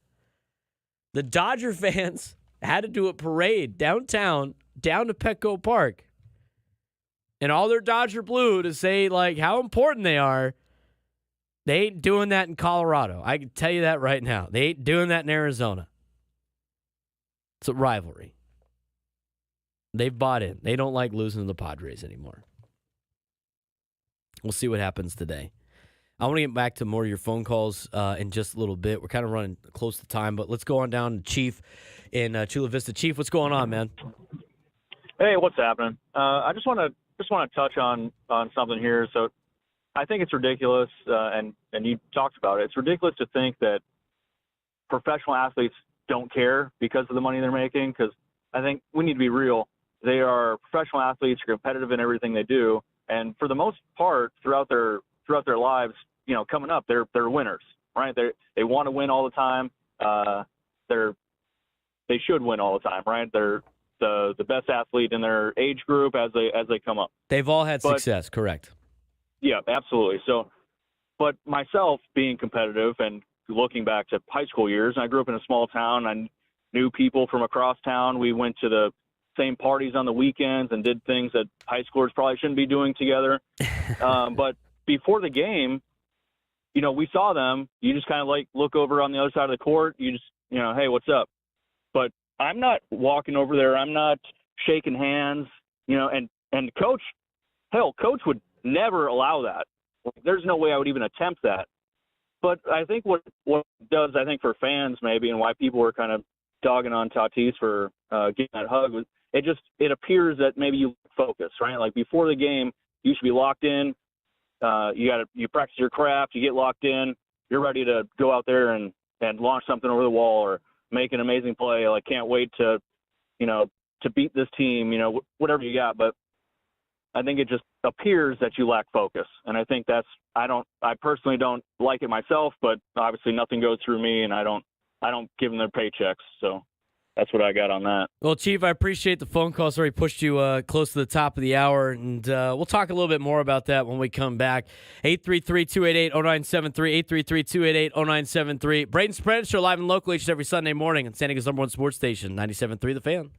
The Dodger fans had to do a parade downtown, down to Petco Park, and all their Dodger blue to say like how important they are. They ain't doing that in Colorado. I can tell you that right now. They ain't doing that in Arizona. It's a rivalry. They've bought in. They don't like losing to the Padres anymore. We'll see what happens today. I want to get back to more of your phone calls in just a little bit. We're kind of running close to time, but let's go on down to Chief in Chula Vista. Chief, what's going on, man? Hey, what's happening? I just want to touch on something here. So I think it's ridiculous, and you talked about it. It's ridiculous to think that professional athletes don't care because of the money they're making, because I think we need to be real. They are professional athletes, are competitive in everything they do, and for the most part, throughout their lives, coming up, they're winners, right? They want to win all the time. They should win all the time, right? They're the best athlete in their age group as they come up. They've all had success, correct? Yeah, absolutely. So, but myself being competitive and looking back to high school years, I grew up in a small town. I knew people from across town. We went to the same parties on the weekends and did things that high schoolers probably shouldn't be doing together. But before the game, we saw them. You just kind of like look over on the other side of the court. You just, hey, what's up? But I'm not walking over there. I'm not shaking hands, and coach would never allow that. There's no way I would even attempt that. But I think what it does, I think for fans maybe, and why people were kind of dogging on Tatis for getting that hug, was it appears that maybe you focus, right? Like before the game, you should be locked in. You practice your craft, you get locked in, you're ready to go out there and launch something over the wall or make an amazing play. Like can't wait to beat this team, whatever you got. But I think it just appears that you lack focus. And I think I personally don't like it myself, but obviously nothing goes through me and I don't give them their paychecks. So that's what I got on that. Well, Chief, I appreciate the phone call. Sorry, pushed you close to the top of the hour, and we'll talk a little bit more about that when we come back. 833-288-0973, 833-288-0973. Braden Surprenant Show live and local each and every Sunday morning on San Diego's #1 sports station, 97.3 The Fan.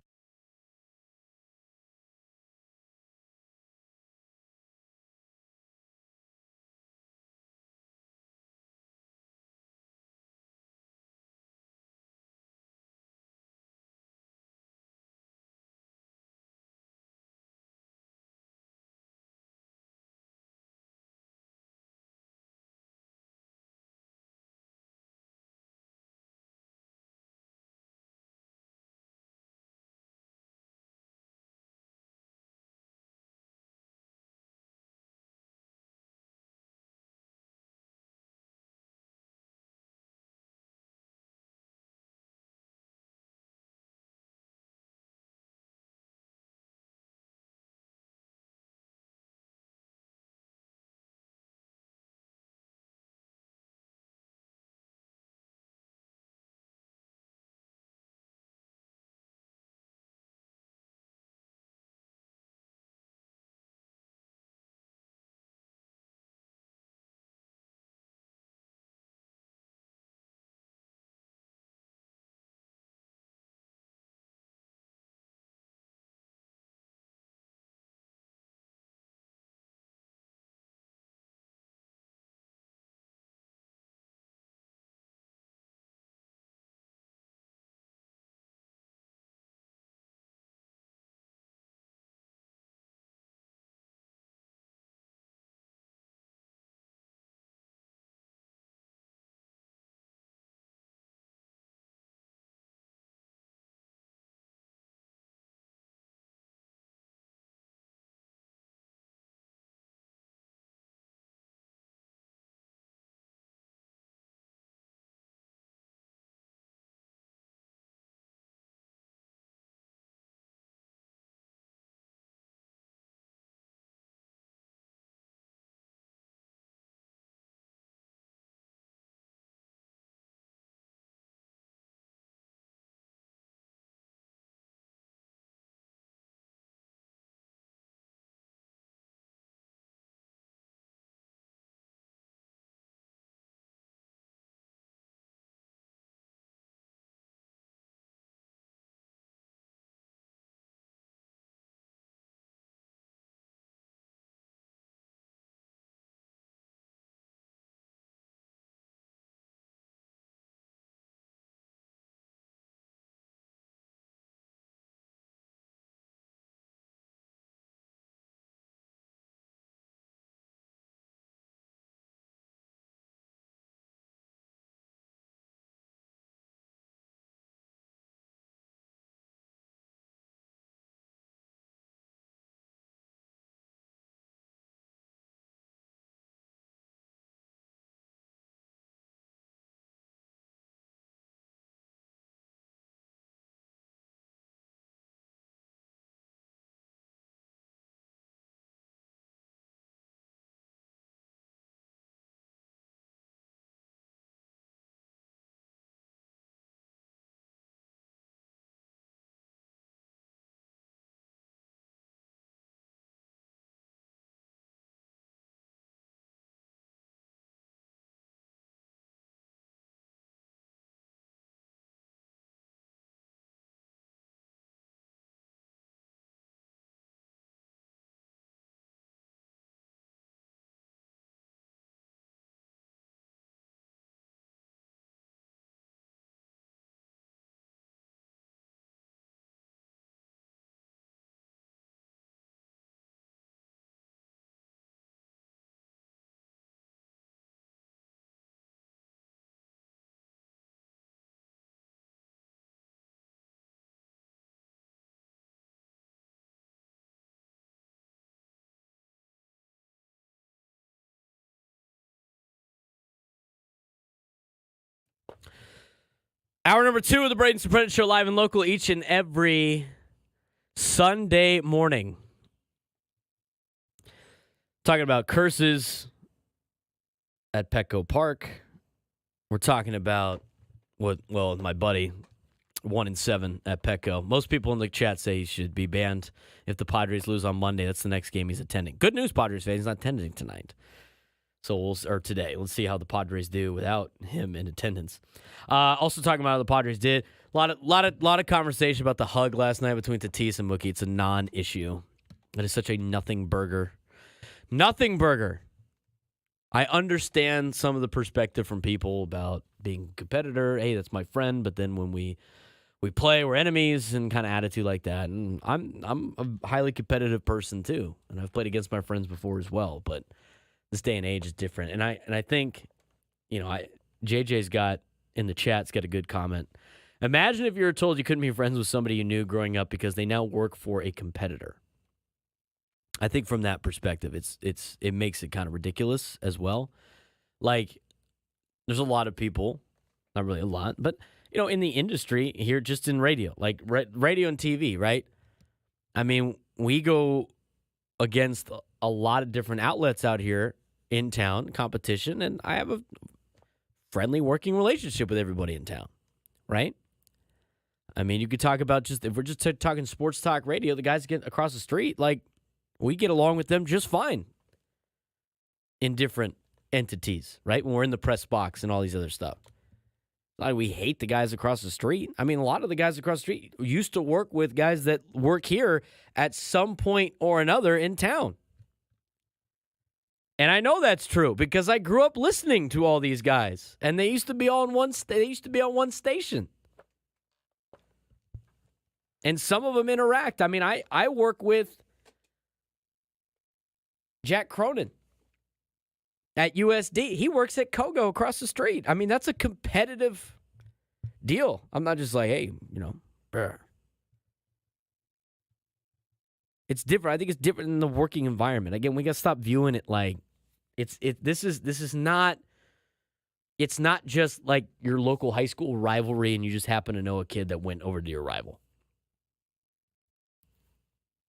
Hour number 2 of the Braden Surprenant Show, live and local each and every Sunday morning. Talking about curses at Petco Park. We're talking about my buddy, 1-7 at Petco. Most people in the chat say he should be banned if the Padres lose on Monday. That's the next game he's attending. Good news, Padres fans. He's not attending tonight. Or today. Let's see how the Padres do without him in attendance. Also talking about how the Padres did. A lot of conversation about the hug last night between Tatis and Mookie. It's a non-issue. It is such a nothing burger. Nothing burger. I understand some of the perspective from people about being a competitor. Hey, that's my friend. But then when we play, we're enemies, and kind of attitude like that. And I'm a highly competitive person too, and I've played against my friends before as well. But this day and age is different. And I think, JJ's got in the chat's got a good comment. Imagine if you were told you couldn't be friends with somebody you knew growing up because they now work for a competitor. I think from that perspective, it makes it kind of ridiculous as well. Like, there's a lot of people, not really a lot, but in the industry here, just in radio, like radio and TV, right? I mean, we go against a lot of different outlets out here in town, competition, and I have a friendly working relationship with everybody in town, right? I mean, you could talk about if we're just talking sports talk radio, the guys get across the street, like, we get along with them just fine in different entities, right? When we're in the press box and all these other stuff. Like, we hate the guys across the street. I mean, a lot of the guys across the street used to work with guys that work here at some point or another in town. And I know that's true because I grew up listening to all these guys, and they used to be on one station. And some of them interact. I mean, I work with Jack Cronin at USD. He works at Kogo across the street. I mean, that's a competitive deal. I'm not just like, hey, brr. It's different. I think it's different in the working environment. Again, we got to stop viewing it like this is not just like your local high school rivalry and you just happen to know a kid that went over to your rival.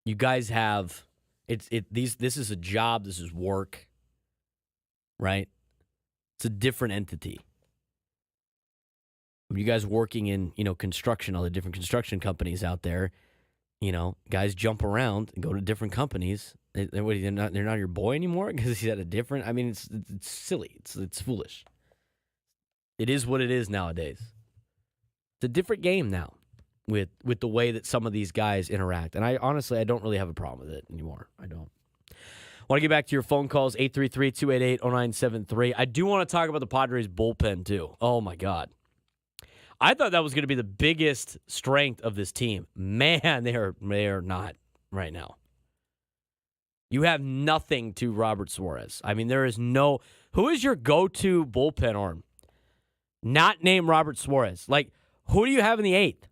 You guys have this is a job, this is work, right? It's a different entity. You guys working in, construction, all the different construction companies out there, guys jump around and go to different companies. They're not your boy anymore because he's at a different. I mean, it's silly. It's foolish. It is what it is nowadays. It's a different game now with the way that some of these guys interact. And I don't really have a problem with it anymore. I don't. Want to get back to your phone calls, 833-288-0973. I do want to talk about the Padres bullpen too. Oh my God. I thought that was going to be the biggest strength of this team. Man, they are not right now. You have nothing to Robert Suarez. I mean, there is no... Who is your go-to bullpen arm? Not named Robert Suarez. Like, who do you have in the eighth?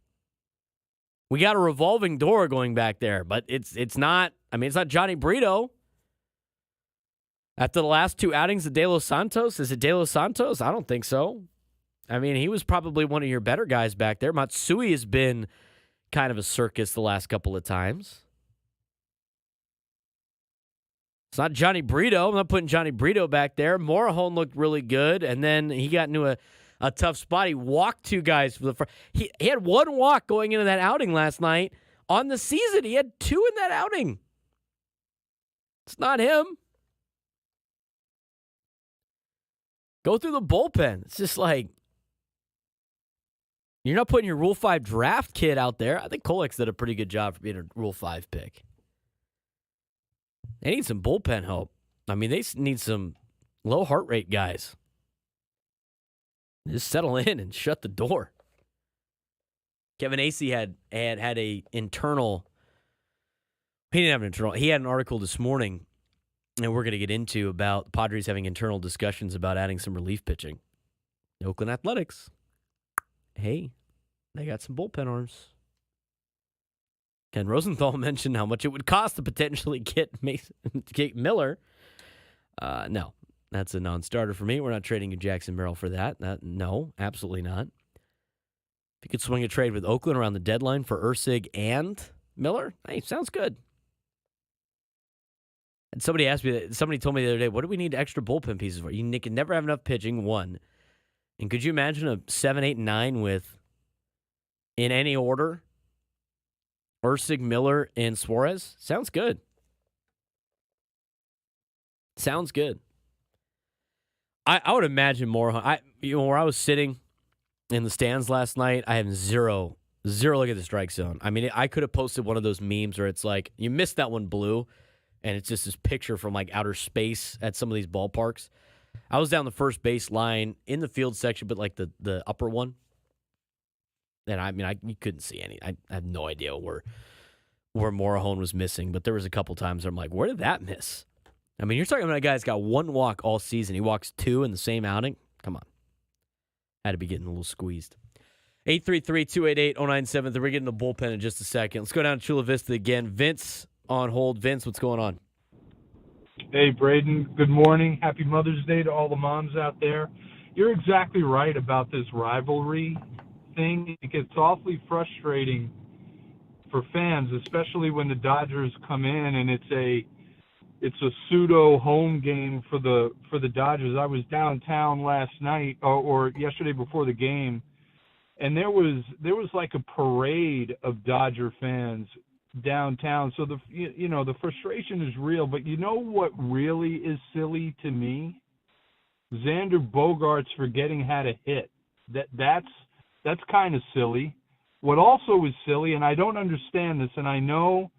We got a revolving door going back there, but it's not... I mean, it's not Johnny Brito. After the last two outings of De Los Santos, is it De Los Santos? I don't think so. I mean, he was probably one of your better guys back there. Matsui has been kind of a circus the last couple of times. It's not Johnny Brito. I'm not putting Johnny Brito back there. Morejon looked really good, and then he got into a tough spot. He walked two guys for the first. He had one walk going into that outing last night. On the season, he had two in that outing. It's not him. Go through the bullpen. It's just like, you're not putting your Rule 5 draft kid out there. I think Kolek's did a pretty good job for being a Rule 5 pick. They need some bullpen help. I mean, they need some low heart rate guys. Just settle in and shut the door. Kevin Acee had a internal. He didn't have an internal. He had an article this morning, and we're going to get into about the Padres having internal discussions about adding some relief pitching. Oakland Athletics. Hey, they got some bullpen arms. Ken Rosenthal mentioned how much it would cost to potentially get Miller. No, that's a non-starter for me. We're not trading a Jackson Merrill for that. No, absolutely not. They could swing a trade with Oakland around the deadline for Ursig and Miller. Hey, sounds good. And somebody told me the other day, what do we need extra bullpen pieces for? You can never have enough pitching, one. And could you imagine a 7, 8, and 9 with, in any order, Ursig, Miller, and Suarez? Sounds good. Sounds good. I would imagine more. Where I was sitting in the stands last night, I have zero look at the strike zone. I mean, I could have posted one of those memes where it's like, you missed that one blue, and it's just this picture from like outer space at some of these ballparks. I was down the first base line in the field section, but like the upper one. And I mean, you couldn't see any. I have no idea where Morejon was missing, but there was a couple times where I'm like, where did that miss? I mean, you're talking about a guy that's got one walk all season. He walks 2 in the same outing. Come on. Had to be getting a little squeezed. 833-288-0973. We're getting the bullpen in just a second. Let's go down to Chula Vista again. Vince on hold. Vince, what's going on? Hey, Braden. Good morning. Happy Mother's Day to all the moms out there. You're exactly right about this rivalry thing. It gets awfully frustrating for fans, especially when the Dodgers come in and it's a pseudo home game for the Dodgers. I was downtown last night or yesterday before the game, and there was like a parade of Dodger fans downtown. So the frustration is real. But you know what really is silly to me? Xander Bogaerts forgetting how to hit. That's kind of silly. What also is silly, and I don't understand this, and I know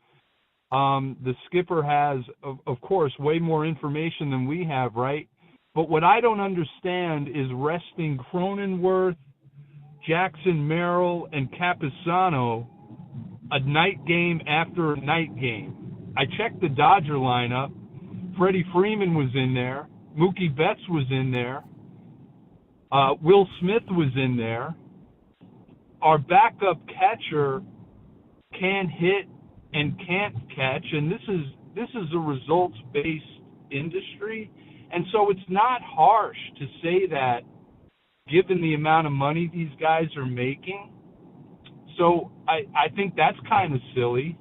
the skipper has, of course, way more information than we have, right? But what I don't understand is resting Cronenworth, Jackson Merrill, and Capisano a night game after a night game. I checked the Dodger lineup. Freddie Freeman was in there. Mookie Betts was in there. Will Smith was in there. Our backup catcher can hit and can't catch, and this is a results-based industry, and so it's not harsh to say that given the amount of money these guys are making. So I think that's kind of silly,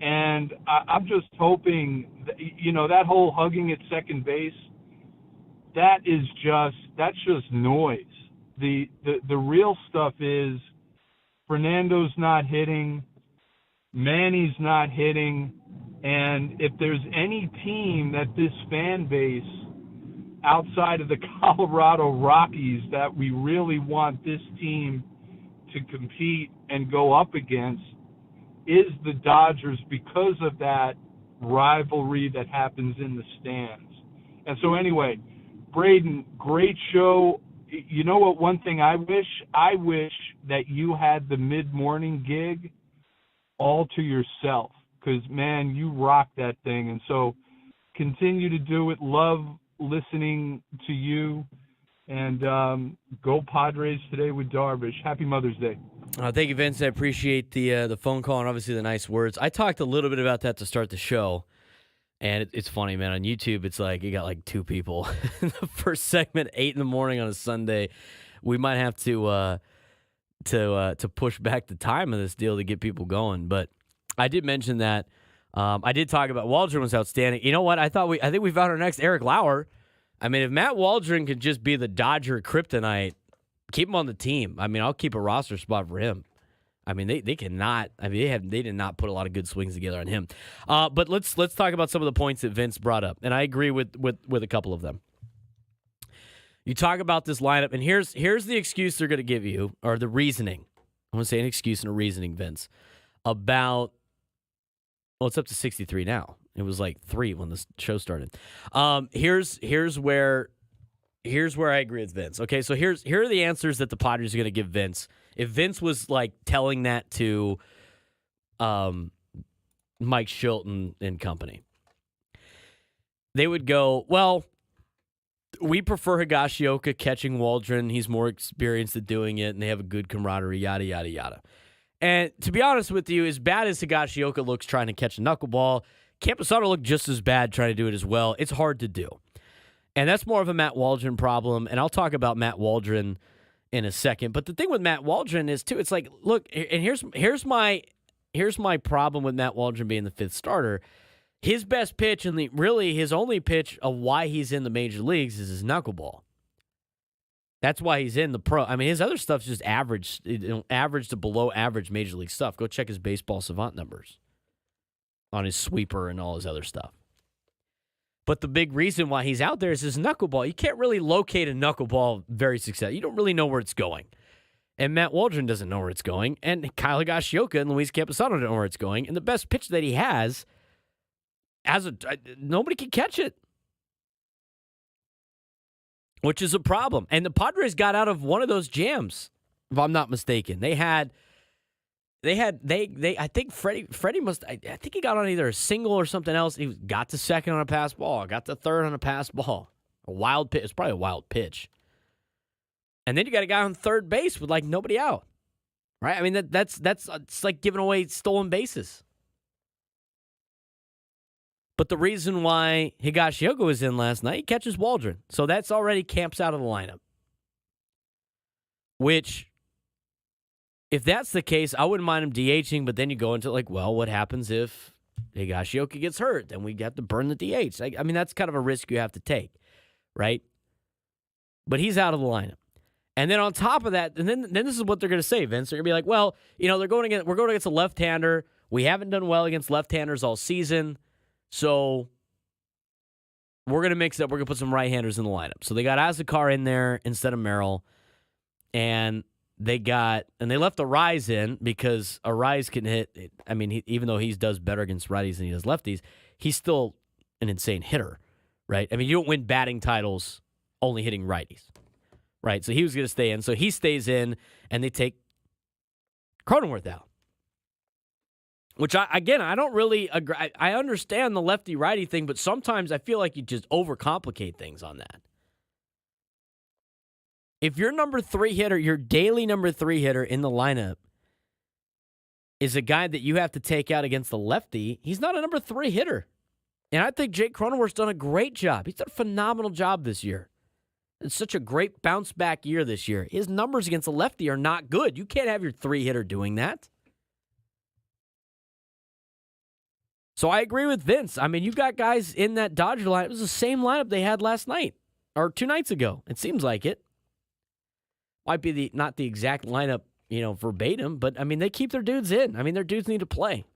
and I'm just hoping that, that whole hugging at second base, that's just noise. The real stuff is Fernando's not hitting, Manny's not hitting, and if there's any team that this fan base outside of the Colorado Rockies that we really want this team to compete and go up against, is the Dodgers, because of that rivalry that happens in the stands. And so anyway, Braden, great show. You know what, one thing I wish that you had the mid-morning gig all to yourself, because, man, you rock that thing. And so continue to do it. Love listening to you. And go Padres today with Darvish. Happy Mother's Day. Thank you, Vince. I appreciate the phone call and obviously the nice words. I talked a little bit about that to start the show. And it's funny, man. On YouTube, it's like you got like 2 people. The first segment, 8 in the morning on a Sunday. We might have to push back the time of this deal to get people going. But I did mention that. I did talk about Waldron was outstanding. You know what? I think we found our next Eric Lauer. I mean, if Matt Waldron could just be the Dodger kryptonite, keep him on the team. I mean, I'll keep a roster spot for him. I mean, they cannot. I mean, they did not put a lot of good swings together on him. But let's talk about some of the points that Vince brought up, and I agree with a couple of them. You talk about this lineup, and here's the excuse they're going to give you, or the reasoning. I want to say an excuse and a reasoning, Vince, about. Well, it's up to 63 now. It was like 3 when the show started. Here's where I agree with Vince. Okay, so here are the answers that the Padres are going to give Vince. If Vince was like telling that to Mike Shilton and company, they would go, well, we prefer Higashioka catching Waldron. He's more experienced at doing it, and they have a good camaraderie, yada, yada, yada. And to be honest with you, as bad as Higashioka looks trying to catch a knuckleball, Campusano looked just as bad trying to do it as well. It's hard to do. And that's more of a Matt Waldron problem. And I'll talk about Matt Waldron in a second. But the thing with Matt Waldron is, too, it's like, look, and here's my problem with Matt Waldron being the fifth starter. His best pitch and really his only pitch of why he's in the major leagues is his knuckleball. That's why he's in the pro. I mean, his other stuff's just average, average to below average major league stuff. Go check his baseball savant numbers on his sweeper and all his other stuff. But the big reason why he's out there is his knuckleball. You can't really locate a knuckleball very successfully. You don't really know where it's going. And Matt Waldron doesn't know where it's going. And Kyle Higashioka and Luis Camposano don't know where it's going. And the best pitch that he has, nobody can catch it, which is a problem. And the Padres got out of one of those jams, if I'm not mistaken. I think Freddie must, I think he got on either a single or something else. He got to second on a pass ball, got to third on a pass ball. A wild pitch. It's probably a wild pitch. And then you got a guy on third base with like nobody out. Right? I mean, that's it's like giving away stolen bases. But the reason why Higashioka was in last night, he catches Waldron. So that's already camps out of the lineup. Which, if that's the case, I wouldn't mind him DHing, but then you go into like, well, what happens if Higashioka gets hurt? Then we have to burn the DH. I mean, that's kind of a risk you have to take, right? But he's out of the lineup. And then on top of that, and then this is what they're going to say, Vince. They're going to be like, well, we're going against a left-hander. We haven't done well against left-handers all season, so we're going to mix it up. We're going to put some right-handers in the lineup. So they got Azakar in there instead of Merrill, and they left Arise in because Arise can hit. I mean, even though he does better against righties than he does lefties, he's still an insane hitter, right? I mean, you don't win batting titles only hitting righties, right? So he was going to stay in. So he stays in, and they take Cronenworth out. Which, I don't really agree. I understand the lefty-righty thing, but sometimes I feel like you just overcomplicate things on that. If your number 3 hitter, your daily number 3 hitter in the lineup is a guy that you have to take out against the lefty, he's not a number 3 hitter. And I think Jake Cronenworth's done a great job. He's done a phenomenal job this year. It's such a great bounce-back year this year. His numbers against the lefty are not good. You can't have your 3 hitter doing that. So I agree with Vince. I mean, you got guys in that Dodger lineup. It was the same lineup they had last night or 2 nights ago. It seems like it. Might be not the exact lineup, verbatim, but, I mean, they keep their dudes in. I mean, their dudes need to play.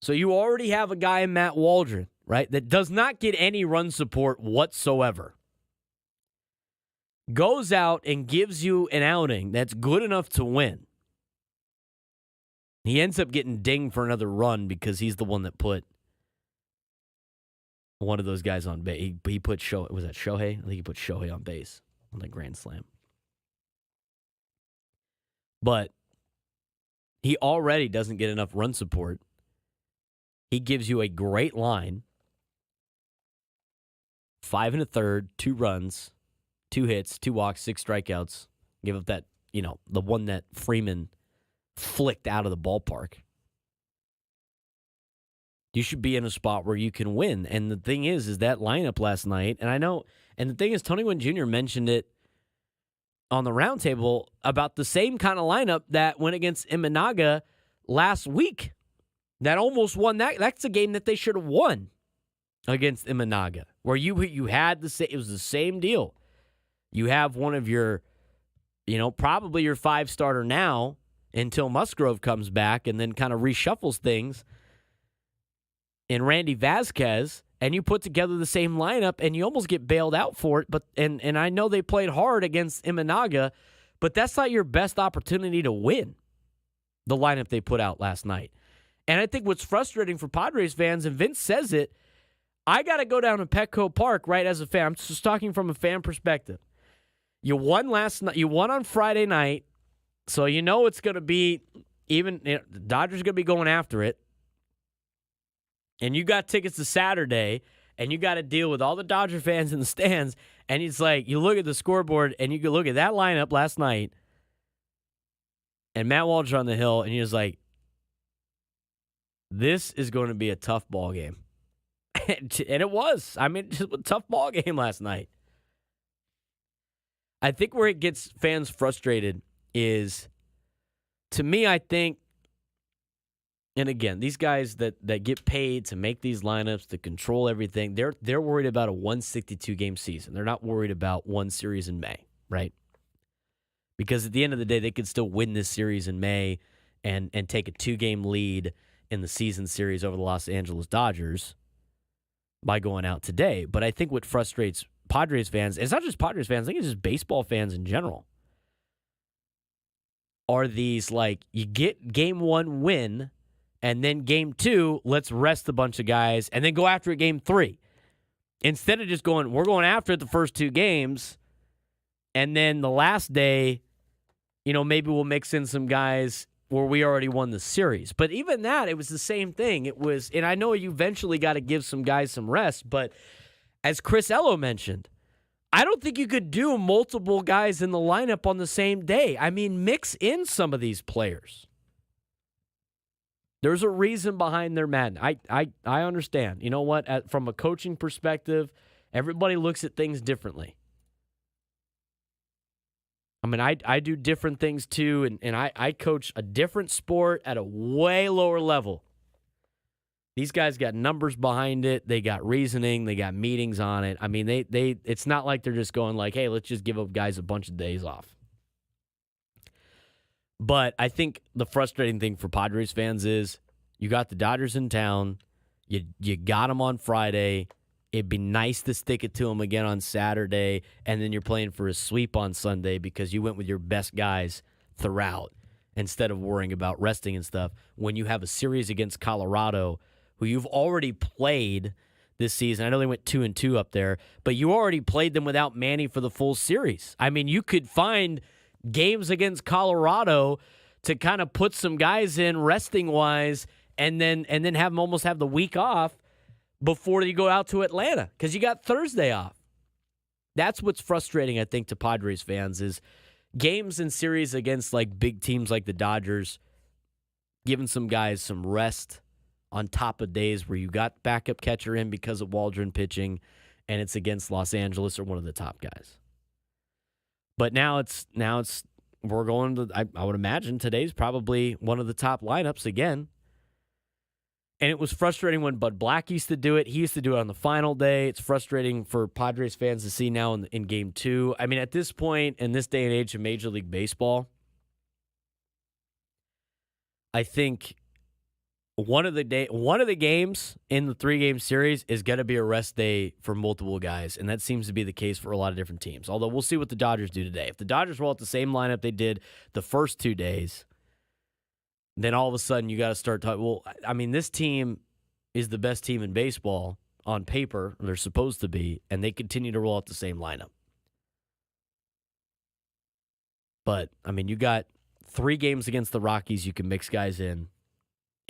So you already have a guy in Matt Waldron, right, that does not get any run support whatsoever. Goes out and gives you an outing that's good enough to win. He ends up getting dinged for another run because he's the one that put one of those guys on base. He put Shohei. Was that Shohei? I think he put Shohei on base on the grand slam. But he already doesn't get enough run support. He gives you a great line. 5 1/3, 2 runs, 2 hits, 2 walks, 6 strikeouts. Give up that, the one that Freeman flicked out of the ballpark. You should be in a spot where you can win. And the thing is that lineup last night, and I know, and the thing is, Tony Gwynn Jr. mentioned it on the roundtable about the same kind of lineup that went against Imanaga last week. That almost won that. That's a game that they should have won against Imanaga, where you had it was the same deal. You have one of your, probably your 5 starter now until Musgrove comes back and then kind of reshuffles things in Randy Vasquez, and you put together the same lineup and you almost get bailed out for it. But and I know they played hard against Imanaga, but that's not your best opportunity to win, the lineup they put out last night. And I think what's frustrating for Padres fans, and Vince says it, I got to go down to Petco Park, right, as a fan. I'm just talking from a fan perspective. You won last night. You won on Friday night, so you know it's going to be even. The Dodgers are going to be going after it. And you got tickets to Saturday, and you got to deal with all the Dodger fans in the stands. And it's like, you look at the scoreboard, and you can look at that lineup last night, and Matt Waldron on the hill, and you're just like, this is going to be a tough ball game. And it was. I mean, just a tough ball game last night. I think where it gets fans frustrated is, to me, I think, and again, these guys that get paid to make these lineups, to control everything, they're worried about a 162-game season. They're not worried about one series in May, right? Because at the end of the day, they could still win this series in May and take a 2-game lead in the season series over the Los Angeles Dodgers by going out today. But I think what frustrates Padres fans, it's not just Padres fans, I think it's just baseball fans in general, are these, like, you get game 1 win, and then game 2, let's rest a bunch of guys, and then go after it game 3. Instead of just going, we're going after it the first 2 games, and then the last day, maybe we'll mix in some guys where we already won the series. But even that, it was the same thing. It was, and I know you eventually got to give some guys some rest, but as Chris Ello mentioned, I don't think you could do multiple guys in the lineup on the same day. I mean, mix in some of these players. There's a reason behind their madness. I understand. You know what? From a coaching perspective, everybody looks at things differently. I mean, I do different things too, and I coach a different sport at a way lower level. These guys got numbers behind it. They got reasoning. They got meetings on it. I mean, they it's not like they're just going like, hey, let's just give up guys a bunch of days off. But I think the frustrating thing for Padres fans is you got the Dodgers in town. You got them on Friday. It'd be nice to stick it to them again on Saturday, and then you're playing for a sweep on Sunday because you went with your best guys throughout instead of worrying about resting and stuff. When you have a series against Colorado, who you've already played this season. I know they went 2-2 up there, but you already played them without Manny for the full series. I mean, you could find games against Colorado to kind of put some guys in resting-wise and then have them almost have the week off before you go out to Atlanta because you got Thursday off. That's what's frustrating, I think, to Padres fans is games and series against like big teams like the Dodgers, giving some guys some rest on top of days where you got backup catcher in because of Waldron pitching, and it's against Los Angeles or one of the top guys. But now it's we're going to, I would imagine today's probably one of the top lineups again. And it was frustrating when Bud Black used to do it. He used to do it on the final day. It's frustrating for Padres fans to see now in Game 2. I mean, at this point, in this day and age of Major League Baseball, I think one of the games in the 3-game series is going to be a rest day for multiple guys, and that seems to be the case for a lot of different teams. Although we'll see what the Dodgers do today. If the Dodgers roll out the same lineup they did the first 2 days, then all of a sudden you got to start talking. Well, I mean, this team is the best team in baseball on paper. They're supposed to be, and they continue to roll out the same lineup. But, I mean, you got 3 games against the Rockies you can mix guys in,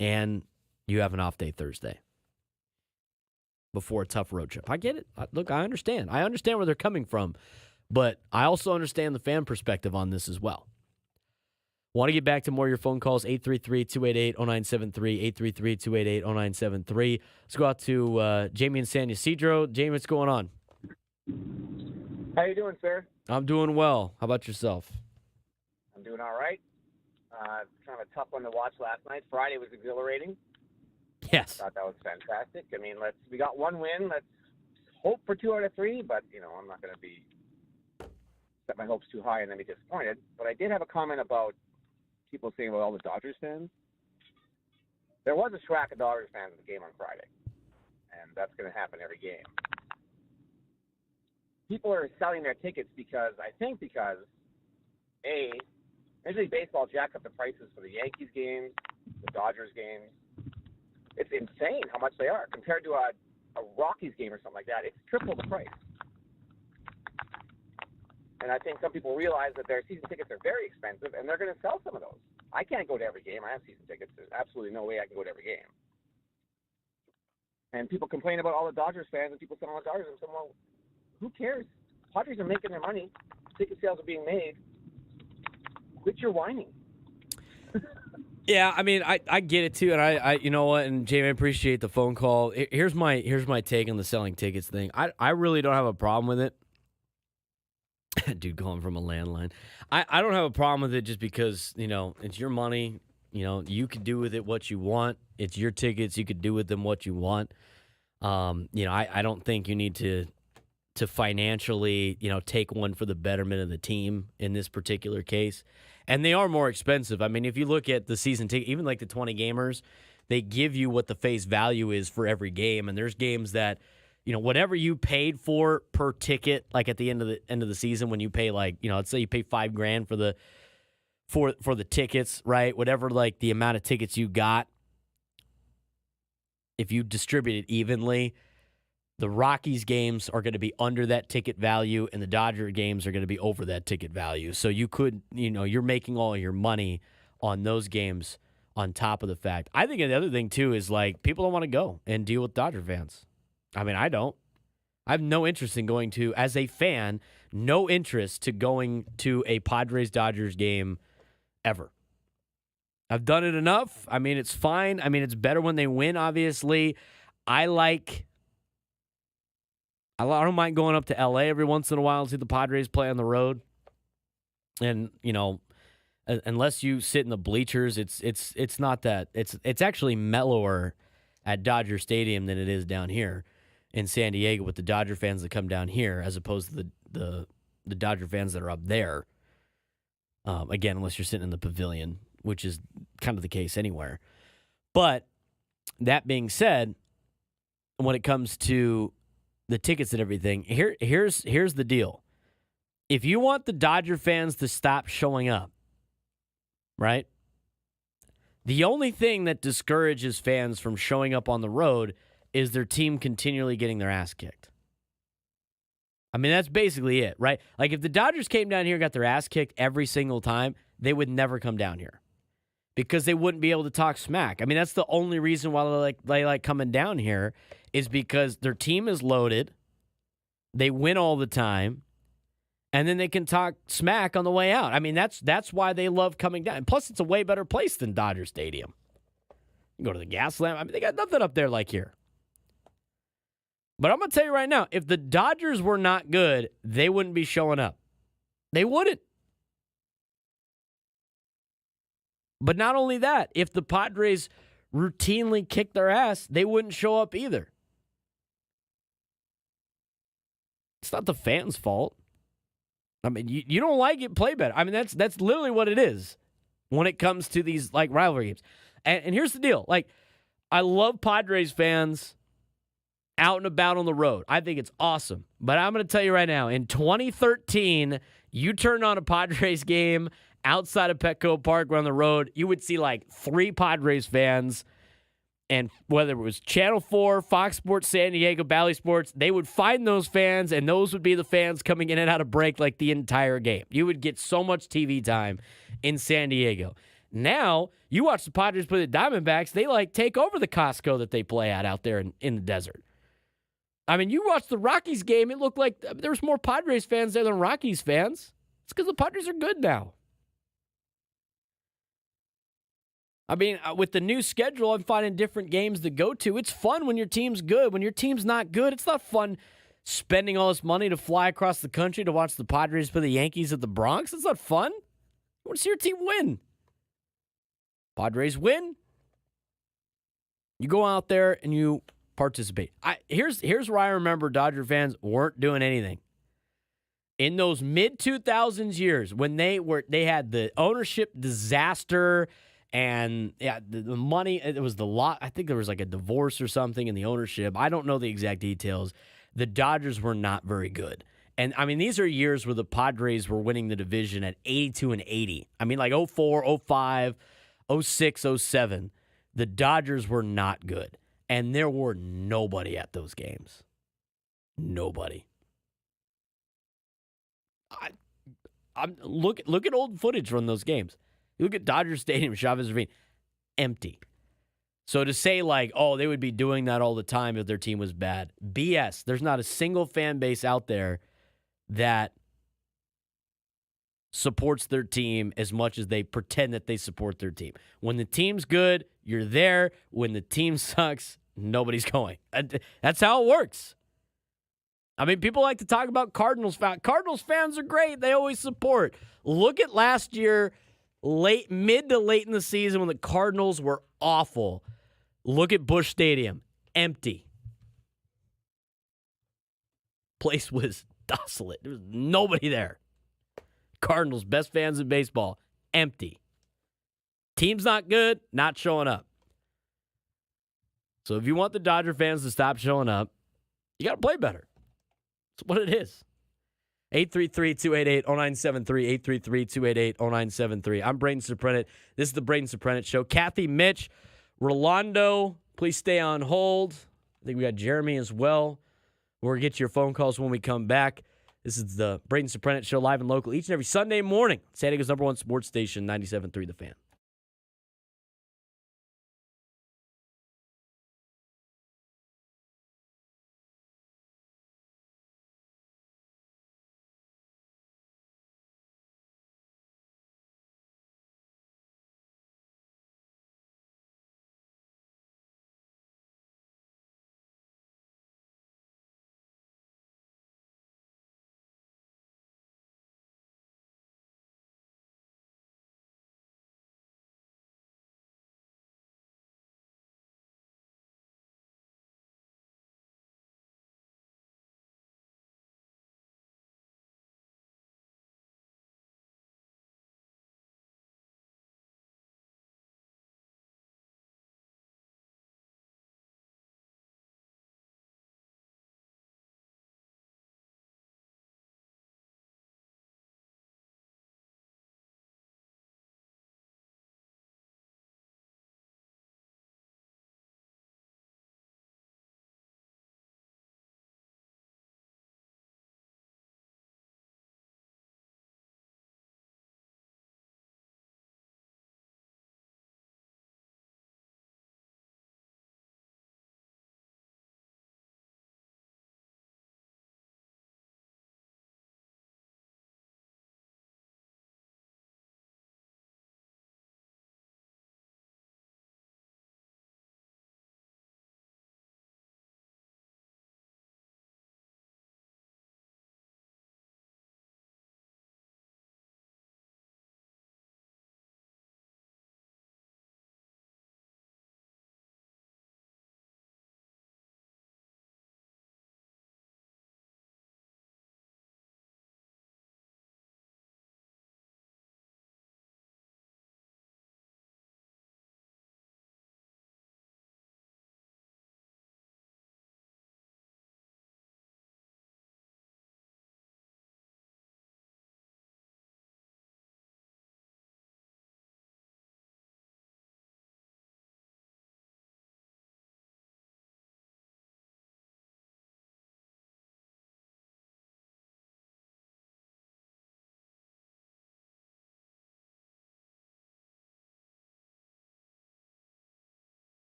and you have an off day Thursday before a tough road trip. I get it. Look, I understand. I understand where they're coming from, but I also understand the fan perspective on this as well. Want to get back to more of your phone calls, 833-288-0973, 833-288-0973. Let's go out to Jamie in San Ysidro. Jamie, what's going on? How you doing, sir? I'm doing well. How about yourself? I'm doing all right. Kind of a tough one to watch last night. Friday was exhilarating. Yes. Thought that was fantastic. I mean, we got 1 win. Let's hope for 2 out of 3, but, I'm not going to set my hopes too high and then be disappointed. But I did have a comment about people saying about all the Dodgers fans. There was a track of Dodgers fans in the game on Friday, and that's going to happen every game. People are selling their tickets because Major League Baseball jacked up the prices for the Yankees games, the Dodgers games. It's insane how much they are compared to a Rockies game or something like that. It's triple the price. And I think some people realize that their season tickets are very expensive, and they're going to sell some of those. I can't go to every game. I have season tickets. There's absolutely no way I can go to every game. And people complain about all the Dodgers fans and people selling all the Dodgers. And well, who cares? Padres are making their money. Ticket sales are being made. Quit your whining. Yeah, I mean, I get it too, and I you know what, and Jamie, I appreciate the phone call. Here's my take on the selling tickets thing. I really don't have a problem with it. Dude, calling from a landline. I don't have a problem with it just because, it's your money. You could do with it what you want. It's your tickets. You could do with them what you want. I don't think you need to financially, take one for the betterment of the team in this particular case. And they are more expensive. I mean, if you look at the season ticket, even like the 20 gamers, they give you what the face value is for every game. And there's games that, whatever you paid for per ticket, like at the end of the season, when you pay let's say you pay $5,000 for the tickets, right? Whatever like the amount of tickets you got, if you distribute it evenly, the Rockies games are going to be under that ticket value, and the Dodger games are going to be over that ticket value. So you could, you're making all your money on those games on top of the fact. I think the other thing, too, is like people don't want to go and deal with Dodger fans. I mean, I don't. I have no interest in going to, as a fan, no interest to going to a Padres-Dodgers game ever. I've done it enough. I mean, it's fine. I mean, it's better when they win, obviously. I don't mind going up to L.A. every once in a while and see the Padres play on the road. And, unless you sit in the bleachers, it's not that. It's actually mellower at Dodger Stadium than it is down here in San Diego with the Dodger fans that come down here as opposed to the Dodger fans that are up there. Again, unless you're sitting in the pavilion, which is kind of the case anywhere. But that being said, when it comes to the tickets and everything, here's the deal. If you want the Dodger fans to stop showing up, right? The only thing that discourages fans from showing up on the road is their team continually getting their ass kicked. I mean, that's basically it, right? Like if the Dodgers came down here and got their ass kicked every single time, they would never come down here because they wouldn't be able to talk smack. I mean, that's the only reason why they like coming down here is because their team is loaded, they win all the time, and then they can talk smack on the way out. I mean, that's why they love coming down. And plus, it's a way better place than Dodger Stadium. You go to the Gaslamp. I mean, they got nothing up there like here. But I'm going to tell you right now, if the Dodgers were not good, they wouldn't be showing up. They wouldn't. But not only that, if the Padres routinely kicked their ass, they wouldn't show up either. It's not the fans' fault. I mean, you don't like it, play better. I mean, that's literally what it is when it comes to these like rivalry games. And here's the deal. Like, I love Padres fans out and about on the road. I think it's awesome. But I'm going to tell you right now, in 2013, you turned on a Padres game outside of Petco Park around the road, you would see like 3 Padres fans. And whether it was Channel 4, Fox Sports San Diego, Bally Sports, they would find those fans, and those would be the fans coming in and out of break like the entire game. You would get so much TV time in San Diego. Now, you watch the Padres play the Diamondbacks, they like take over the Costco that they play at out there in the desert. I mean, you watch the Rockies game, it looked like there was more Padres fans there than Rockies fans. It's because the Padres are good now. I mean, with the new schedule, I'm finding different games to go to. It's fun when your team's good. When your team's not good, it's not fun spending all this money to fly across the country to watch the Padres play the Yankees at the Bronx. It's not fun. You want to see your team win. Padres win. You go out there and you participate. Here's where I remember Dodger fans weren't doing anything. In those mid-2000s years when they had the ownership disaster and the money, it was the lot. I think there was like a divorce or something in the ownership. I don't know the exact details. The Dodgers were not very good. And I mean, these are years where the Padres were winning the division at 82 and 80. I mean, like 04, 05, 06, 07. The Dodgers were not good. And there were nobody at those games. Nobody. Look at old footage from those games. You look at Dodger Stadium, Chavez Ravine, empty. So to say like, oh, they would be doing that all the time if their team was bad, BS. There's not a single fan base out there that supports their team as much as they pretend that they support their team. When the team's good, you're there. When the team sucks, nobody's going. That's how it works. I mean, people like to talk about Cardinals fans. Cardinals fans are great. They always support. Look at last year, mid to late in the season when the Cardinals were awful. Look at Busch Stadium. Empty. Place was desolate. There was nobody there. Cardinals, best fans in baseball. Empty. Team's not good, not showing up. So if you want the Dodger fans to stop showing up, you got to play better. That's what it is. 833-288-0973, 833-288-0973. I'm Braden Surprenant. This is the Braden Surprenant Show. Kathy, Mitch, Rolando, please stay on hold. I think we got Jeremy as well. We're going to get to your phone calls when we come back. This is the Braden Surprenant Show, live and local, each and every Sunday morning. San Diego's #1 sports station, 97.3 The Fan.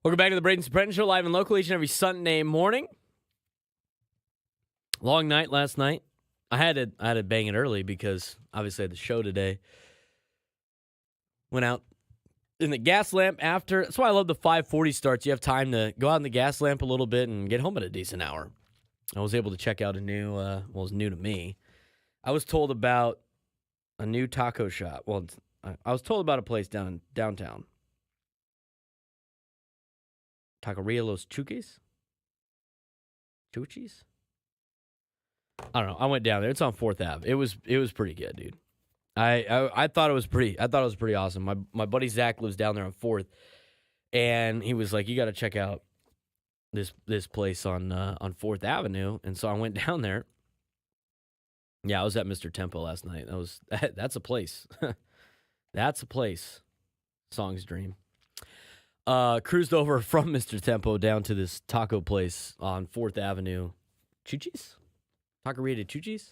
Welcome back to the Braden Surprenant Show, live and local each and every Sunday morning. Long night last night. I had to bang it early because obviously I had the show today. Went out in the gas lamp after. That's why I love the 5:40 starts. You have time to go out in the gas lamp a little bit and get home at a decent hour. I was able to check out a new, well, it was new to me. I was told about a new taco shop. Well, I was told about a place downtown. Taqueria Los Chuques? Chuchis? I don't know. I went down there. It's on 4th Ave. It was pretty good, dude. I thought it was pretty awesome. My buddy Zach lives down there on 4th, and he was like, "You got to check out this place on 4th Avenue." And so I went down there. Yeah, I was at Mr. Tempo last night. That's a place. That's a place. Song's dream. Cruised over from Mr. Tempo down to this taco place on 4th Avenue. Chuchis? Taqueria de Chuchis?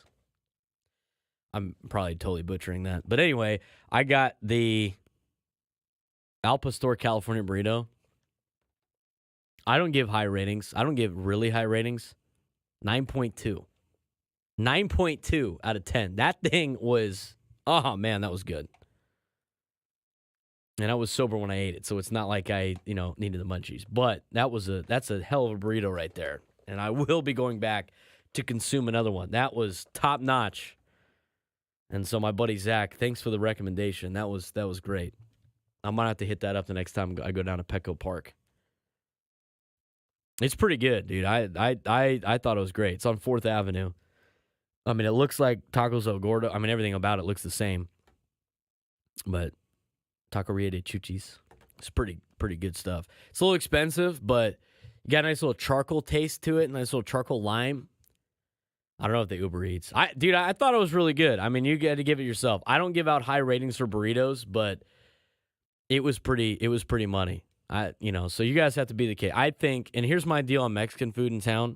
I'm probably totally butchering that. But anyway, I got the Al Pastor California burrito. I don't give high ratings. I don't give really high ratings. 9.2. 9.2 out of 10. That thing was, oh man, that was good. And I was sober when I ate it, so it's not like I, needed the munchies. But that's a hell of a burrito right there. And I will be going back to consume another one. That was top notch. And so my buddy Zach, thanks for the recommendation. That was great. I might have to hit that up the next time I go down to Petco Park. It's pretty good, dude. I thought it was great. It's on 4th Avenue. I mean, it looks like Tacos El Gordo. I mean, everything about it looks the same. But Taqueria de Chuchis, it's pretty good stuff. It's a little expensive, but you got a nice little charcoal taste to it, nice little charcoal lime. I don't know if they Uber Eats. I thought it was really good. I mean, you got to give it yourself. I don't give out high ratings for burritos, but it was pretty money. So you guys have to be the case. I think, and here's my deal on Mexican food in town.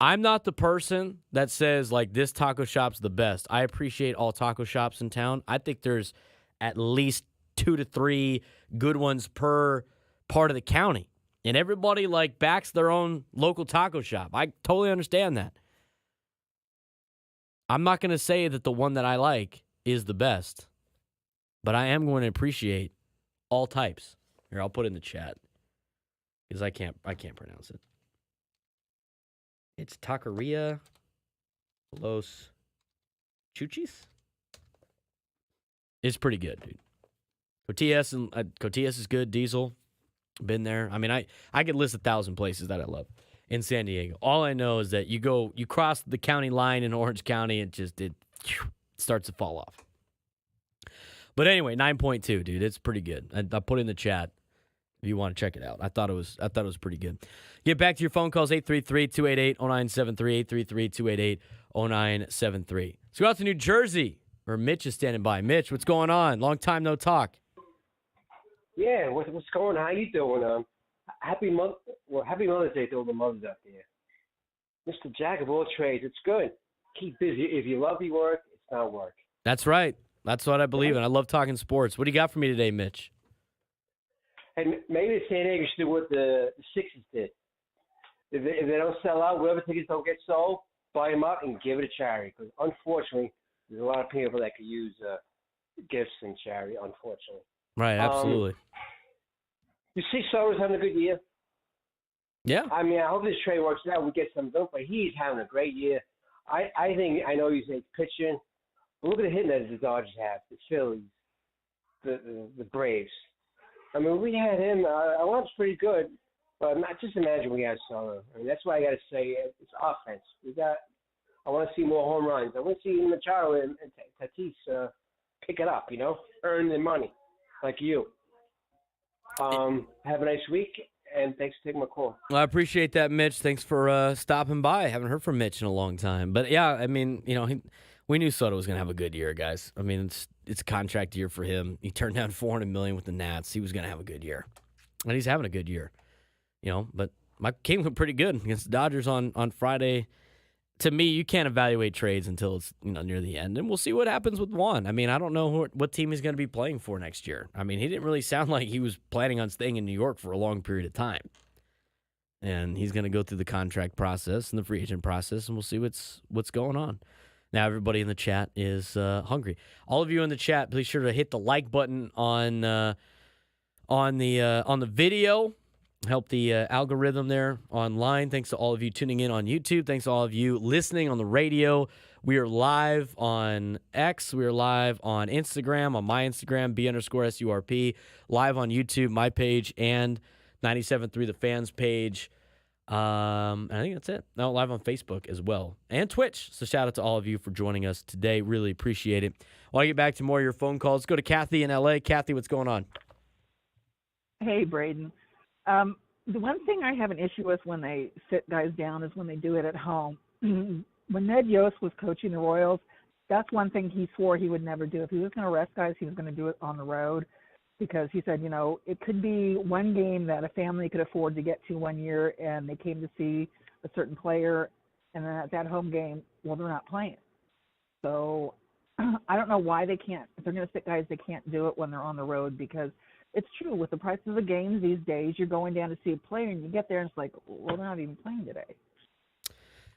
I'm not the person that says, like, this taco shop's the best. I appreciate all taco shops in town. I think there's at least 2 to 3 good ones per part of the county. And everybody, like, backs their own local taco shop. I totally understand that. I'm not going to say that the one that I like is the best, but I am going to appreciate all types. Here, I'll put it in the chat because I can't pronounce it. It's Taqueria Los Chuchis. It's pretty good, dude. Cotillas is good. Diesel, been there. I mean, I could list 1,000 places that I love in San Diego. All I know is that you cross the county line in Orange County, it starts to fall off. But anyway, 9.2, dude. It's pretty good. I put it in the chat if you want to check it out. I thought it was pretty good. Get back to your phone calls, 833-288-0973, 833-288-0973. Let's go out to New Jersey, where Mitch is standing by. Mitch, what's going on? Long time no talk. Yeah, what's going on? How you doing? Happy Mother's Day to all the mothers out there. Mr. Jack of all trades, it's good. Keep busy. If you love your work, it's not work. That's right. That's what I believe in. I love talking sports. What do you got for me today, Mitch? And maybe the San Diego should do what the Sixers did. If they don't sell out, whatever tickets don't get sold, buy them up and give it to charity. Because unfortunately, there's a lot of people that could use gifts in charity, unfortunately. Right, absolutely. You see Soto's having a good year? Yeah. I mean, I hope this trade works out. We get some vote, but he's having a great year. I know he's pitching. But look at the hitting that the Dodgers have, the Phillies, the Braves. I mean, we had him. I was pretty good, but just imagine we had Soto. I mean, that's why I got to say it's offense. I want to see more home runs. I want to see Machado and Tatis pick it up, earn their money like you. Have a nice week, and thanks for taking my call. Well, I appreciate that, Mitch. Thanks for stopping by. I haven't heard from Mitch in a long time. But, yeah, I mean, we knew Soto was going to have a good year, guys. I mean, it's a contract year for him. He turned down $400 million with the Nats. He was going to have a good year. And he's having a good year. But Mike King went pretty good against the Dodgers on Friday. to me, you can't evaluate trades until it's near the end, and we'll see what happens with Juan. I mean, I don't know what team he's going to be playing for next year. I mean, he didn't really sound like he was planning on staying in New York for a long period of time, and he's going to go through the contract process and the free agent process, and we'll see what's going on. Now, everybody in the chat is hungry. All of you in the chat, please sure to hit the like button on the video. Help the algorithm there online. Thanks to all of you tuning in on YouTube. Thanks to all of you listening on the radio. We are live on X. We are live on Instagram, on my Instagram, B_SURP. Live on YouTube, my page, and 97.3 The Fans page. I think that's it. No, live on Facebook as well. And Twitch. So shout out to all of you for joining us today. Really appreciate it. While I get back to more of your phone calls, let's go to Kathy in LA. Kathy, what's going on? Hey, Braden. The one thing I have an issue with when they sit guys down is when they do it at home. When Ned Yost was coaching the Royals, that's one thing he swore he would never do. If he was going to rest guys, he was going to do it on the road because he said, it could be one game that a family could afford to get to 1 year and they came to see a certain player, and then at that home game, well, they're not playing. So I don't know why they can't. If they're going to sit guys, they can't do it when they're on the road because it's true. With the price of the games these days, you're going down to see a player, and you get there, and it's like, well, they're not even playing today.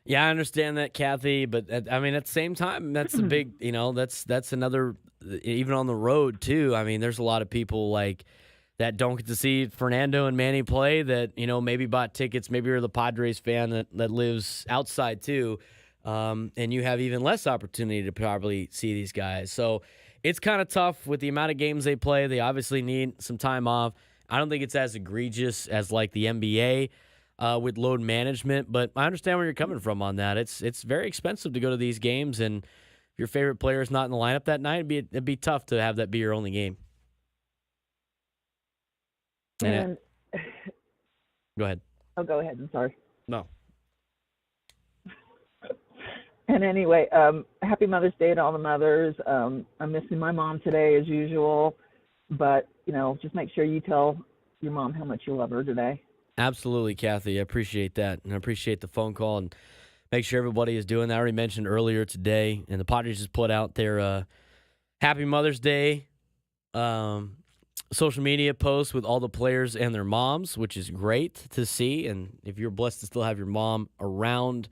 Yeah, I understand that, Kathy, but at the same time, that's a big, that's another, even on the road too. I mean, there's a lot of people like that don't get to see Fernando and Manny play that, maybe bought tickets, maybe you're the Padres fan that lives outside too, and you have even less opportunity to probably see these guys. So it's kind of tough with the amount of games they play. They obviously need some time off. I don't think it's as egregious as like the NBA with load management, but I understand where you're coming from on that. It's very expensive to go to these games, and if your favorite player is not in the lineup that night, it'd be tough to have that be your only game. And go ahead. Oh, go ahead. I'm sorry. No. And anyway, happy Mother's Day to all the mothers. I'm missing my mom today as usual, but, just make sure you tell your mom how much you love her today. Absolutely, Kathy. I appreciate that, and I appreciate the phone call, and make sure everybody is doing that. I already mentioned earlier today, and the Padres just put out their Happy Mother's Day social media post with all the players and their moms, which is great to see. And if you're blessed to still have your mom around,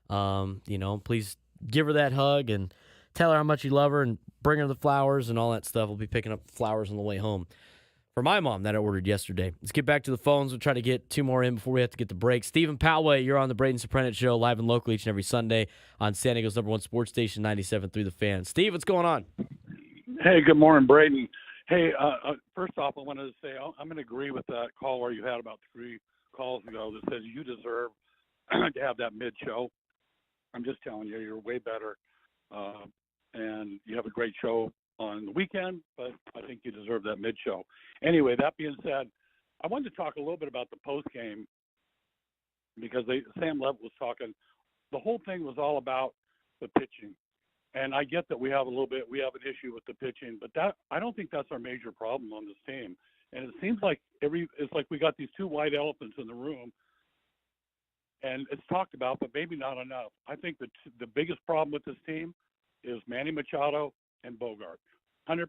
please give her that hug and tell her how much you love her and bring her the flowers and all that stuff. We'll be picking up flowers on the way home for my mom that I ordered yesterday. Let's get back to the phones. We'll try to get two more in before we have to get the break. Stephen Poway, you're on the Braden Surprenant Show, live and local each and every Sunday on San Diego's #1 sports station, 97.3 The Fan. Steve, what's going on? Hey, good morning, Braden. Hey, first off, I wanted to say I'm going to agree with that caller you had about 3 calls ago that says you deserve to have that mid-show. I'm just telling you, you're way better, and you have a great show on the weekend, but I think you deserve that mid-show. Anyway, that being said, I wanted to talk a little bit about the post-game because Sam Levitt was talking. The whole thing was all about the pitching. And I get that we have an issue with the pitching, but I don't think that's our major problem on this team. And it seems like it's like we got these 2 white elephants in the room, and it's talked about, but maybe not enough. I think the biggest problem with this team is Manny Machado and Bogart. 100%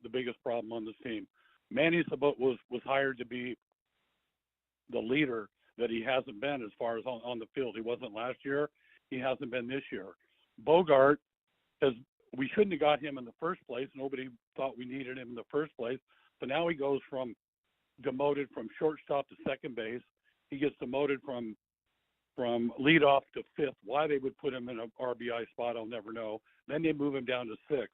the biggest problem on this team. Manny was hired to be the leader that he hasn't been as far as on the field. He wasn't last year. He hasn't been this year. Bogart, we shouldn't have got him in the first place. Nobody thought we needed him in the first place. But now he goes demoted from shortstop to second base. He gets demoted from leadoff to 5th. Why they would put him in an RBI spot, I'll never know. Then they move him down to 6th.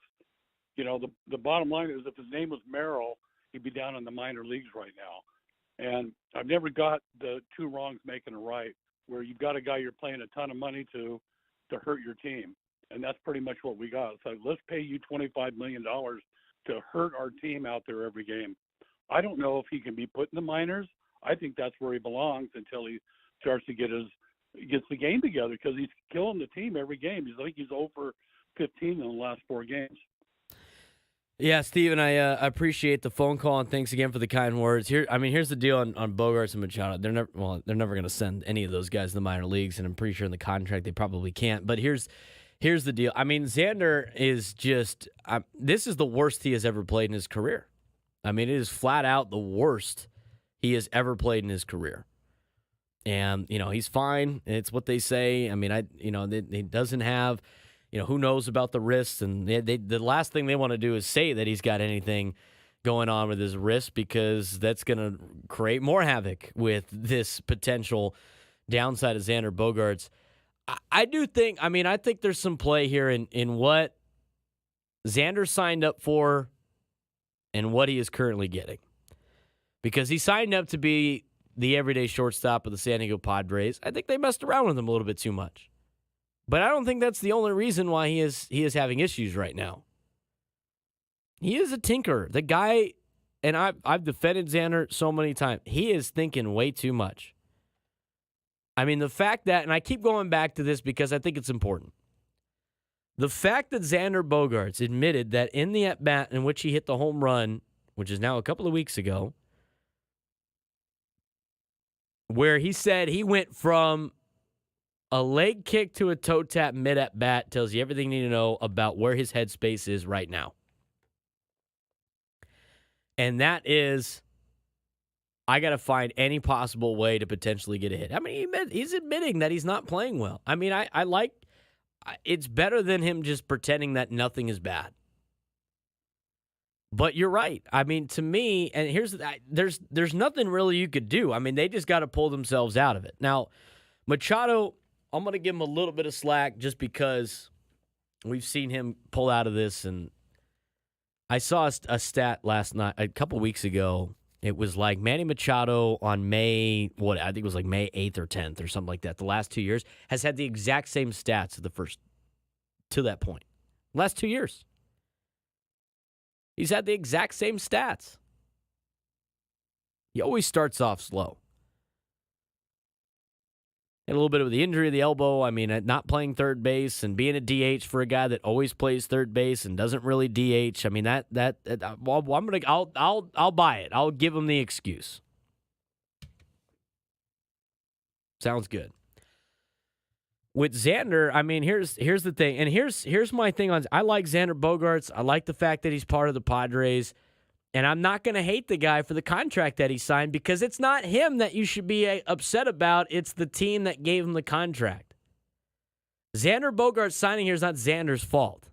The bottom line is if his name was Merrill, he'd be down in the minor leagues right now. And I've never got the 2 wrongs making a right, where you've got a guy you're paying a ton of money to hurt your team. And that's pretty much what we got. So let's pay you $25 million to hurt our team out there every game. I don't know if he can be put in the minors. I think that's where he belongs until he starts to gets the game together, because he's killing the team every game. I think he's over 15 in the last 4 games. Yeah, Steven, I appreciate the phone call and thanks again for the kind words. Here's the deal on Bogarts and Machado. They're never going to send any of those guys to the minor leagues, and I'm pretty sure in the contract they probably can't. But here's the deal. I mean, Xander is just this is the worst he has ever played in his career. I mean, it is flat out the worst he has ever played in his career. And he's fine. It's what they say. I mean, he doesn't have. Who knows about the wrists? And the last thing they want to do is say that he's got anything going on with his wrist, because that's going to create more havoc with this potential downside of Xander Bogaerts. I do think, I think there's some play here in what Xander signed up for and what he is currently getting. Because he signed up to be the everyday shortstop of the San Diego Padres. I think they messed around with him a little bit too much. But I don't think that's the only reason why he is having issues right now. He is a tinker. The guy, and I've defended Xander so many times, he is thinking way too much. I mean, the fact that, and I keep going back to this because I think it's important. The fact that Xander Bogaerts admitted that in the at-bat in which he hit the home run, which is now a couple of weeks ago, where he said he went from a leg kick to a toe tap mid at bat, tells you everything you need to know about where his headspace is right now. And that is, I got to find any possible way to potentially get a hit. I mean, he's admitting that he's not playing well. I mean, I like, it's better than him just pretending that nothing is bad. But you're right. I mean, to me, and there's nothing really you could do. I mean, they just got to pull themselves out of it. Now, Machado, I'm going to give him a little bit of slack just because we've seen him pull out of this. And I saw a stat last night, a couple weeks ago. It was like Manny Machado on I think it was like May 8th or 10th or something like that. The last 2 years has had the exact same stats to that point. Last 2 years. He's had the exact same stats. He always starts off slow. Had a little bit of the injury of the elbow. I mean, not playing third base and being a DH for a guy that always plays third base and doesn't really DH. I mean, I'll buy it. I'll give him the excuse. Sounds good. With Xander, I mean, here's the thing, and here's my thing on. I like Xander Bogaerts. I like the fact that he's part of the Padres. And I'm not going to hate the guy for the contract that he signed, because it's not him that you should be upset about. It's the team that gave him the contract. Xander Bogaerts signing here is not Xander's fault.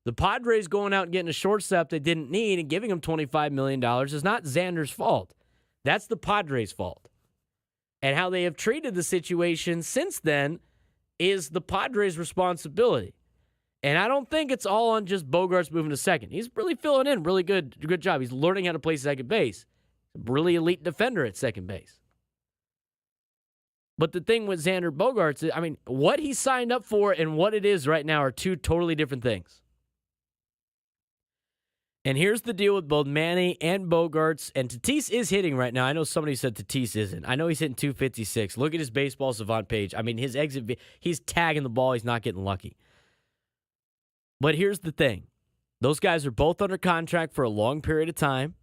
The Padres going out and getting a shortstop they didn't need and giving him $25 million is not Xander's fault. That's the Padres' fault. And how they have treated the situation since then is the Padres' responsibility. And I don't think it's all on just Bogaerts moving to second. He's really filling in. Really good job. He's learning how to play second base. Really elite defender at second base. But the thing with Xander Bogaerts is, I mean, what he signed up for and what it is right now are two totally different things. And here's the deal with both Manny and Bogaerts. And Tatis is hitting right now. I know somebody said Tatis isn't. I know he's hitting 256. Look at his baseball savant page. I mean, his exit, he's tagging the ball. He's not getting lucky. But here's the thing. Those guys are both under contract for a long period of time.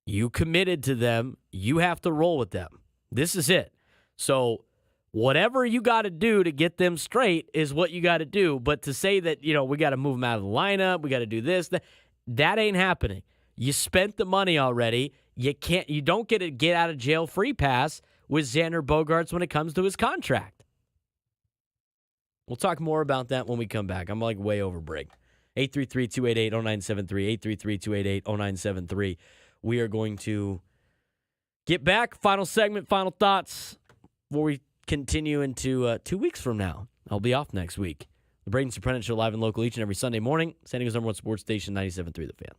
You committed to them. You have to roll with them. This is it. So whatever you got to do to get them straight is what you got to do. But to say that, we got to move them out of the lineup, we got to do this, that ain't happening. You spent the money already. You don't get a get out of jail free pass with Xander Bogaerts when it comes to his contract. We'll talk more about that when we come back. I'm like way over break. 833-288-0973, 833-288-0973. We are going to get back. Final segment, final thoughts before we continue into 2 weeks from now. I'll be off next week. The Braden Surprenant Show live and local each and every Sunday morning. San Diego's #1 sports station, 97.3 The Fan.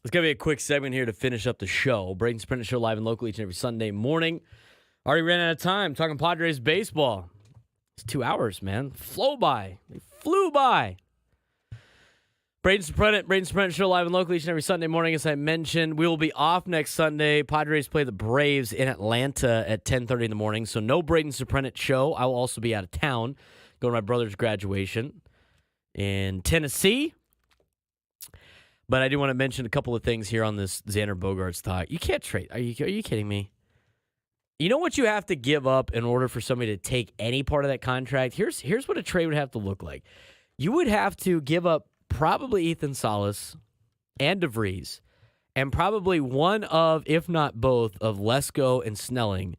It's going to be a quick segment here to finish up the show. Braden Surprenant Show live and local each and every Sunday morning. Already ran out of time talking Padres baseball. It's 2 hours, man. Flew by. They flew by. Braden Surprenant Show live and local each and every Sunday morning. As I mentioned, we will be off next Sunday. Padres play the Braves in Atlanta at 10:30 in the morning. So no Braden Surprenant Show. I will also be out of town going to my brother's graduation in Tennessee. But I do want to mention a couple of things here on this Xander Bogaerts talk. You can't trade. Are you kidding me? You know what you have to give up in order for somebody to take any part of that contract? Here's what a trade would have to look like. You would have to give up probably Ethan Salas and DeVries and probably one of, if not both, of Lesko and Snelling.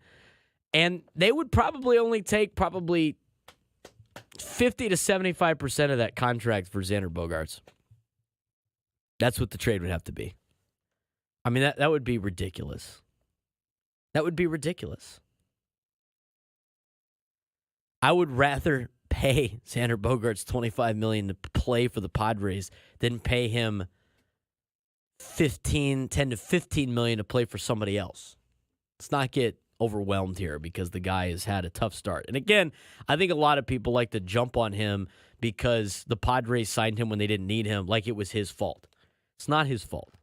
And they would probably only take 50 to 75% of that contract for Xander Bogaerts. That's what the trade would have to be. I mean, that would be ridiculous. That would be ridiculous. I would rather pay Xander Bogaerts $25 million to play for the Padres than pay him $10 to $15 million to play for somebody else. Let's not get overwhelmed here because the guy has had a tough start. And again, I think a lot of people like to jump on him because the Padres signed him when they didn't need him, like it was his fault. It's not his fault.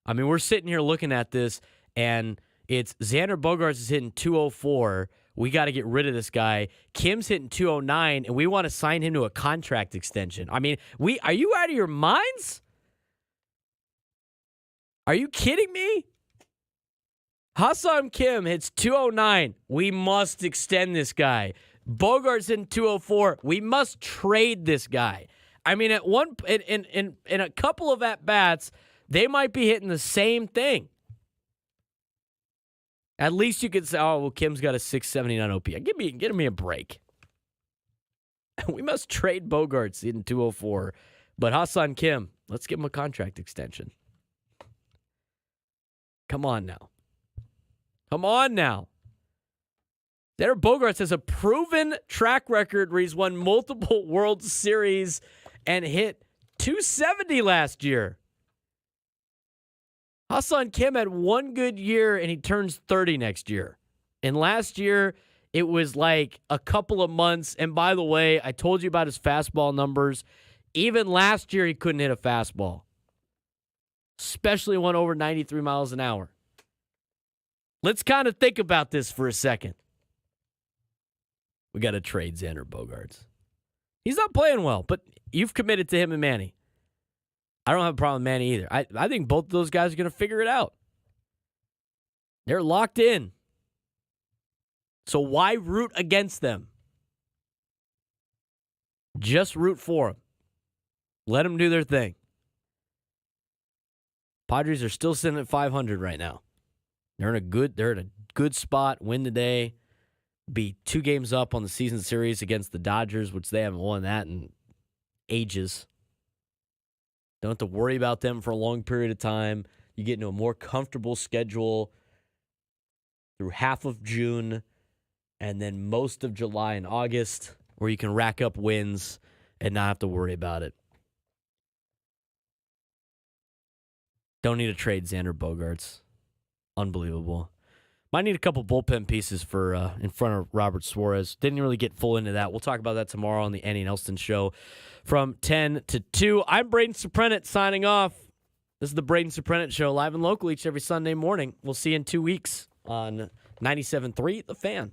I mean, we're sitting here looking at this, and it's Xander Bogaerts is hitting 204. We got to get rid of this guy. Kim's hitting 209, and we want to sign him to a contract extension. I mean, are you out of your minds? Are you kidding me? Hassan Kim hits 209. We must extend this guy. Bogaerts in 204. We must trade this guy. I mean, at in a couple of at-bats, they might be hitting the same thing. At least you could say, oh, well, Kim's got a 679 OPI. Give me a break. We must trade Bogaerts in 204. But Hassan Kim, let's give him a contract extension. Come on now. Xander Bogaerts has a proven track record where he's won multiple World Series and hit 270 last year. Hassan Kim had one good year, and he turns 30 next year. And last year, it was like a couple of months. And by the way, I told you about his fastball numbers. Even last year, he couldn't hit a fastball, especially one over 93 miles an hour. Let's kind of think about this for a second. We got to trade Xander Bogaerts. He's not playing well, but you've committed to him and Manny. I don't have a problem with Manny either. I think both of those guys are going to figure it out. They're locked in. So why root against them? Just root for them. Let them do their thing. Padres are still sitting at 500 right now. They're in a good spot. Win today. Be 2 games up on the season series against the Dodgers, which they haven't won that in ages. Don't have to worry about them for a long period of time. You get into a more comfortable schedule through half of June and then most of July and August, where you can rack up wins and not have to worry about it. Don't need to trade Xander Bogaerts. Unbelievable. Might need a couple bullpen pieces for in front of Robert Suarez. Didn't really get full into that. We'll talk about that tomorrow on the Annie Nelson Show from 10 to 2. I'm Braden Surprenant signing off. This is the Braden Surprenant Show, live and local each every Sunday morning. We'll see you in 2 weeks on 97.3 The Fan.